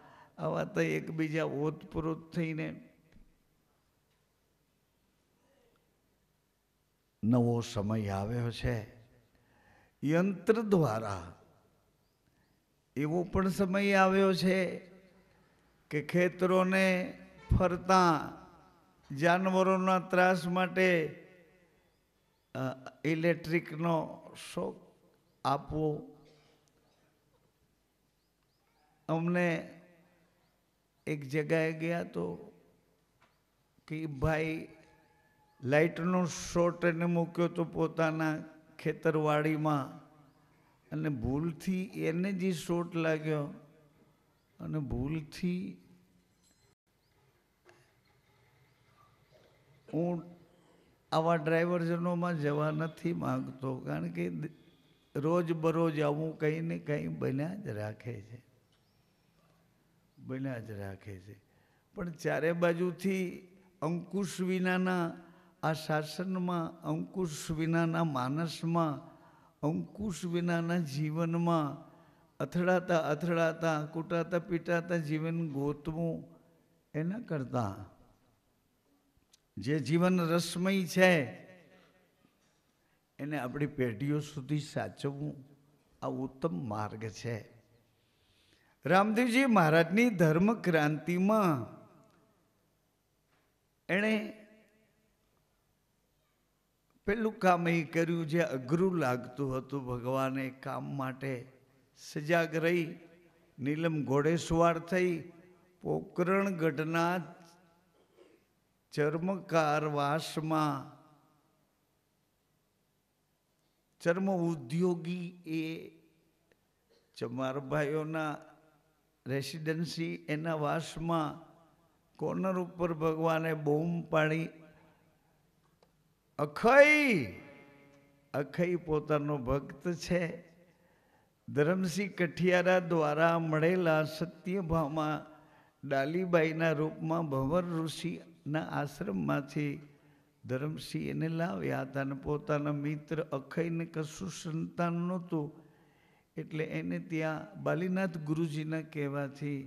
આવા તો એકબીજા ઓતપ્રોત થઈને નવો સમય આવ્યો છે. યંત્ર દ્વારા એવો પણ સમય આવ્યો છે કે ખેતરોને ફરતા જાનવરોના ત્રાસ માટે ઇલેક્ટ્રિકનો શોક આપવો. અમને એક જગ્યાએ ગયા તો કે ભાઈ લાઇટનો શોર્ટ એને મૂક્યો તો પોતાના ખેતરવાડીમાં, અને ભૂલથી એને જ શોર્ટ લાગ્યો અને ભૂલથી હું આવા ડ્રાઈવરજનોમાં જવા નથી માગતો, કારણ કે રોજ બરોજ આવું કંઈ ને કંઈ બન્યા જ રાખે છે, બન્યા જ રાખે છે. પણ ચારે બાજુથી અંકુશ વિનાના આ શાસનમાં, અંકુશ વિનાના માનસમાં અંકુશ વિનાના જીવનમાં અથડાતા અથડાતા કૂટાતા પીટાતા જીવન ગોતવું એના કરતાં જે જીવન રસમય છે એને આપણી પેઢીઓ સુધી સાચવવું આ ઉત્તમ માર્ગ છે. રામદેવજી મહારાજની ધર્મ ક્રાંતિમાં એણે પેલું કામ એ કર્યું જે અઘરું લાગતું હતું. ભગવાને કામ માટે સજાગ રહી નીલમ ઘોડે સવાર થઈ પોકરણગઢના ચર્મકાર વાસમાં ચર્મ ઉદ્યોગી એ ચમારભાઈઓના રેસિડેન્સી એના વાસમાં કોર્નર ઉપર ભગવાને બૂમ પાડી અખઈ પોતાનો ભક્ત છે. ધરમસિંહ કઠિયારા દ્વારા મળેલા સત્યભામાં ડાલીબાઈના રૂપમાં ભંવર ઋષિના આશ્રમમાંથી ધરમસિંહ એને લાવ્યા હતા અને પોતાના મિત્ર અખઈને કશું સંતાન નહોતું એટલે એને ત્યાં બાલીનાથ ગુરુજીના કહેવાથી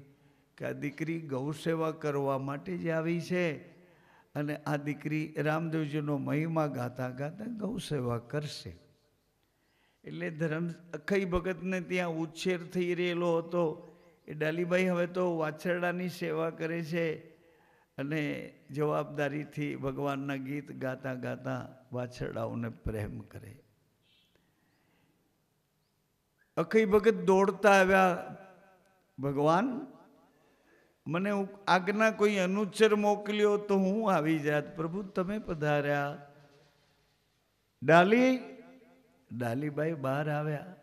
કે આ દીકરી ગૌસેવા કરવા માટે જ આવી છે અને આ દીકરી રામદેવજીનો મહિમા ગાતા ગાતા ગૌસેવા કરશે. એટલે અખઈ ભગતને ત્યાં ઉછેર થઈ રહેલો હતો. એ ડાલીબાઈ હવે તો વાછરડાની સેવા કરે છે અને જવાબદારીથી ભગવાનના ગીત ગાતા ગાતા વાછરડાઓને પ્રેમ કરે. અખઈ ભગત દોડતા આવ્યા, ભગવાન મને આજ્ઞા કોઈ અનુચર મોકલ્યો તો હું આવી જાત. પ્રભુ તમે પધાર્યા. ડાલીબાઈ બહાર આવ્યા.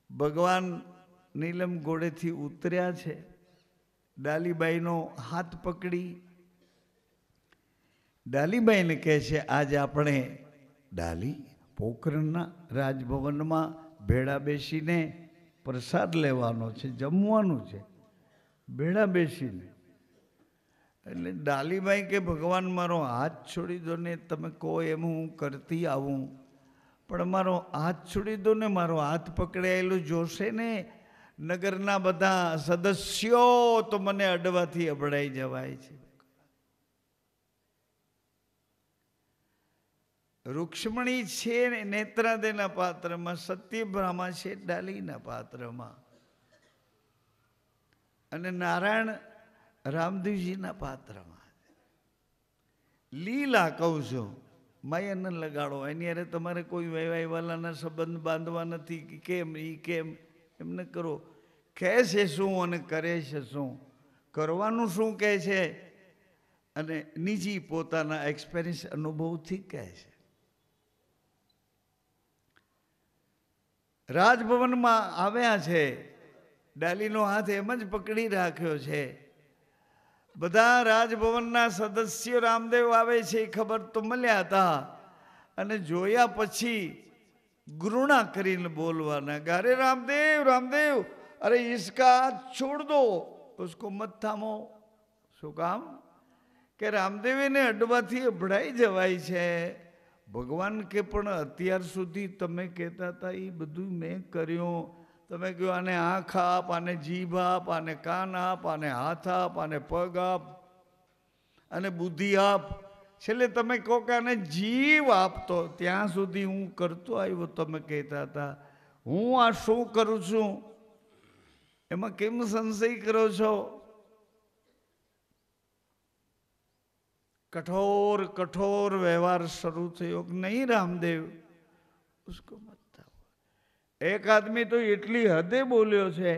ભગવાન નીલમ ઘોડેથી ઉતર્યા છે. ડાલીબાઈનો હાથ પકડી ડાલીબાઈને કહે છે આજે આપણે ડાલી પોખરણના રાજભવનમાં ભેળા બેસીને પ્રસાદ લેવાનો છે, જમવાનું છે, ભેળા બેસીને. એટલે ડાલીબાઈ કે ભગવાન મારો હાથ છોડી દો ને, તમે કહો એમ હું કરતી આવું, પણ મારો હાથ છોડી દો ને, મારો હાથ પકડાયેલું જોશે ને નગરના બધા સદસ્યો તો મને અડવાથી અબડાઈ જવાય છે. રૂક્ષ્મણી છે નેત્રાદેના પાત્રમાં, સત્યભામા છે ડાલીના પાત્રમાં અને નારાયણ રામદેવજીના પાત્રમાં. લીલા કહું છું, માયા ન લગાડો. એની અરે તમારે કોઈ વહેવાઈવાલાના સંબંધ બાંધવા નથી કે કેમ એ કેમ એમ ન કરો. કહે છે શું અને કરે છે શું, કરવાનું શું કહે છે અને નિજી પોતાના એક્સપિરિયન્સ અનુભવથી કહે છે. રાજભવનમાં આવ્યા છે, ડાલીનો હાથ એમ જ પકડી રાખ્યો છે. બધા રાજભવનના સદસ્યો રામદેવ આવે છે એ ખબર તો મળ્યા હતા અને જોયા પછી ઘૃણા કરીને બોલવાના કે અરે રામદેવ રામદેવ, અરે इसका छोड़ दो, उसको मत थामो. શું કામ કે રામદેવીને અડવાથી અભડાઈ જવાય છે. ભગવાન કે પણ અત્યાર સુધી તમે કહેતા હતા એ બધું મેં કર્યું. તમે કહો આને આંખ આપ, આને જીભ આપ, આને કાન આપ, આને હાથ આપ, આને પગ આપ, અને બુદ્ધિ આપ. છેલ્લે તમે કહો કે આને જીવ આપતો. ત્યાં સુધી હું કરતો આવ્યો તમે કહેતા હતા. હું આ શું કરું છું એમાં કેમ સંશય કરો છો? कठोर कठोर व्यवहार शुरू थयो कि नहीं रामदेव, उसको मत था. एक आदमी तो इतनी हदे बोलियो छे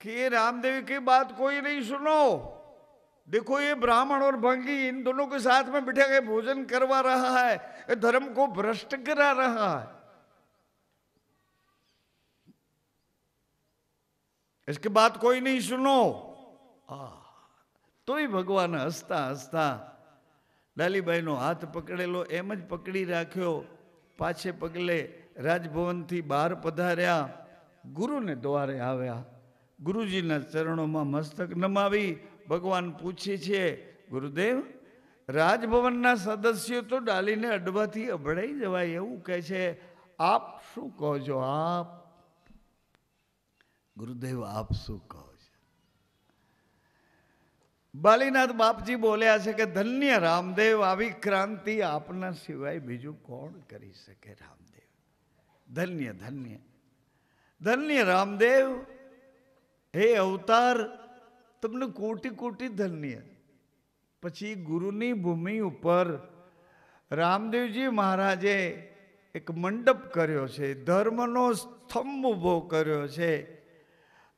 कि ये रामदेव की बात कोई नहीं सुनो. देखो ये ब्राह्मण और भंगी इन दोनों के साथ में बिठा के भोजन करवा रहा है, ये धर्म को भ्रष्ट करा रहा है, इसकी बात कोई नहीं सुनो. તોય ભગવાન હસતા હસતા ડાલીબાઈનો હાથ પકડેલો એમ જ પકડી રાખ્યો. પાછે પગલે રાજભવનથી બહાર પધાર્યા, ગુરુને દ્વારે આવ્યા. ગુરુજીના ચરણોમાં મસ્તક નમાવી ભગવાન પૂછે છે, ગુરુદેવ રાજભવનના સદસ્યો તો ડાલીને અડવાથી અભડાઈ જવાય એવું કહે છે. આપ શું કહો છો? આપ ગુરુદેવ આપ શું કહો છો? બાલીનાથ બાપજી બોલ્યા છે કે ધન્ય રામદેવ, આવી ક્રાંતિ આપના સિવાય બીજું કોણ કરી શકે? રામદેવ ધન્ય ધન્ય ધન્ય રામદેવ, હે અવતાર, તમને કોટી કોટી ધન્ય. પછી ગુરુની ભૂમિ ઉપર રામદેવજી મહારાજે એક મંડપ કર્યો છે, ધર્મનો સ્તંભ ઊભો કર્યો છે,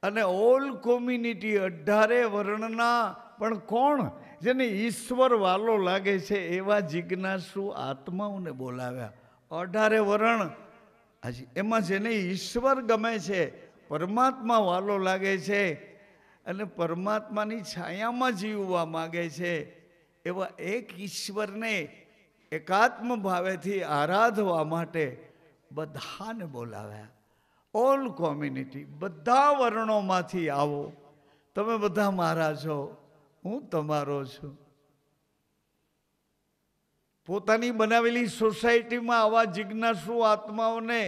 અને ઓલ કોમ્યુનિટી 18 વર્ણના પણ કોણ જેને ઈશ્વર વાલો લાગે છે એવા જિજ્ઞાસુ આત્માઓને બોલાવ્યા. 18 વર્ણ એમાં જેને ઈશ્વર ગમે છે, પરમાત્મા વાલો લાગે છે અને પરમાત્માની છાયામાં જીવવા માગે છે એવા એક ઈશ્વરને એકાત્મ ભાવેથી આરાધવા માટે બધાને બોલાવ્યા. ઓલ કોમ્યુનિટી, બધા વર્ણોમાંથી આવો, તમે બધા મારા છો, હું તમારો છું. પોતાની બનાવેલી સોસાયટીમાં આવા જિજ્ઞાસુ આત્માઓને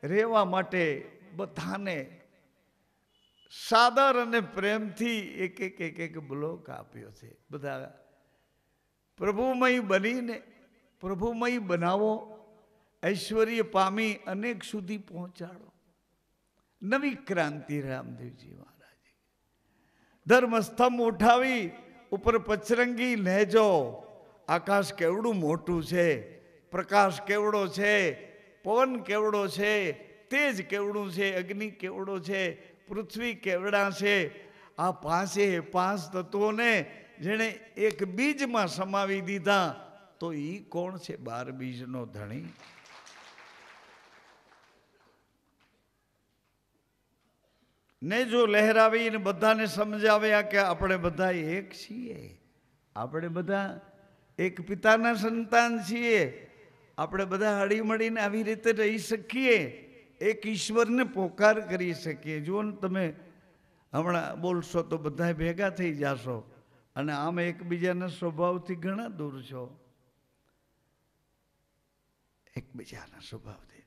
રહેવા માટે બધાને સાદર અને પ્રેમથી એક બ્લોક આપ્યો છે. બધા પ્રભુમય બનીને પ્રભુમય બનાવો, ઐશ્વર્ય પામી અનેક સુધી પહોંચાડો. નવી ક્રાંતિ રામદેવજી મહારાજે. ધર્મસ્તંભ ઉઠાવી ઉપર પચરંગી લહેજો. આકાશ કેવડું મોટું છે, પ્રકાશ કેવડો છે, પવન કેવડો છે, તેજ કેવડું છે, અગ્નિ કેવડો છે, પૃથ્વી કેવડા છે. આ 5 તત્વોને જેણે એક બીજમાં સમાવી દીધા, તો ઈ કોણ છે? 12 બીજનો ધણી. ને જો લહેરાવીને બધાને સમજાવ્યા કે આપણે બધા એક છીએ, આપણે બધા એક પિતાના સંતાન છીએ, આપણે બધા હળીમળીને આવી રીતે રહી શકીએ, એક ઈશ્વરને પોકાર કરી શકીએ. જુઓ ને, તમે હમણાં બોલશો તો બધા ભેગા થઈ જાશો અને આમ એકબીજાના સ્વભાવથી ઘણા દૂર છો. એકબીજાના સ્વભાવથી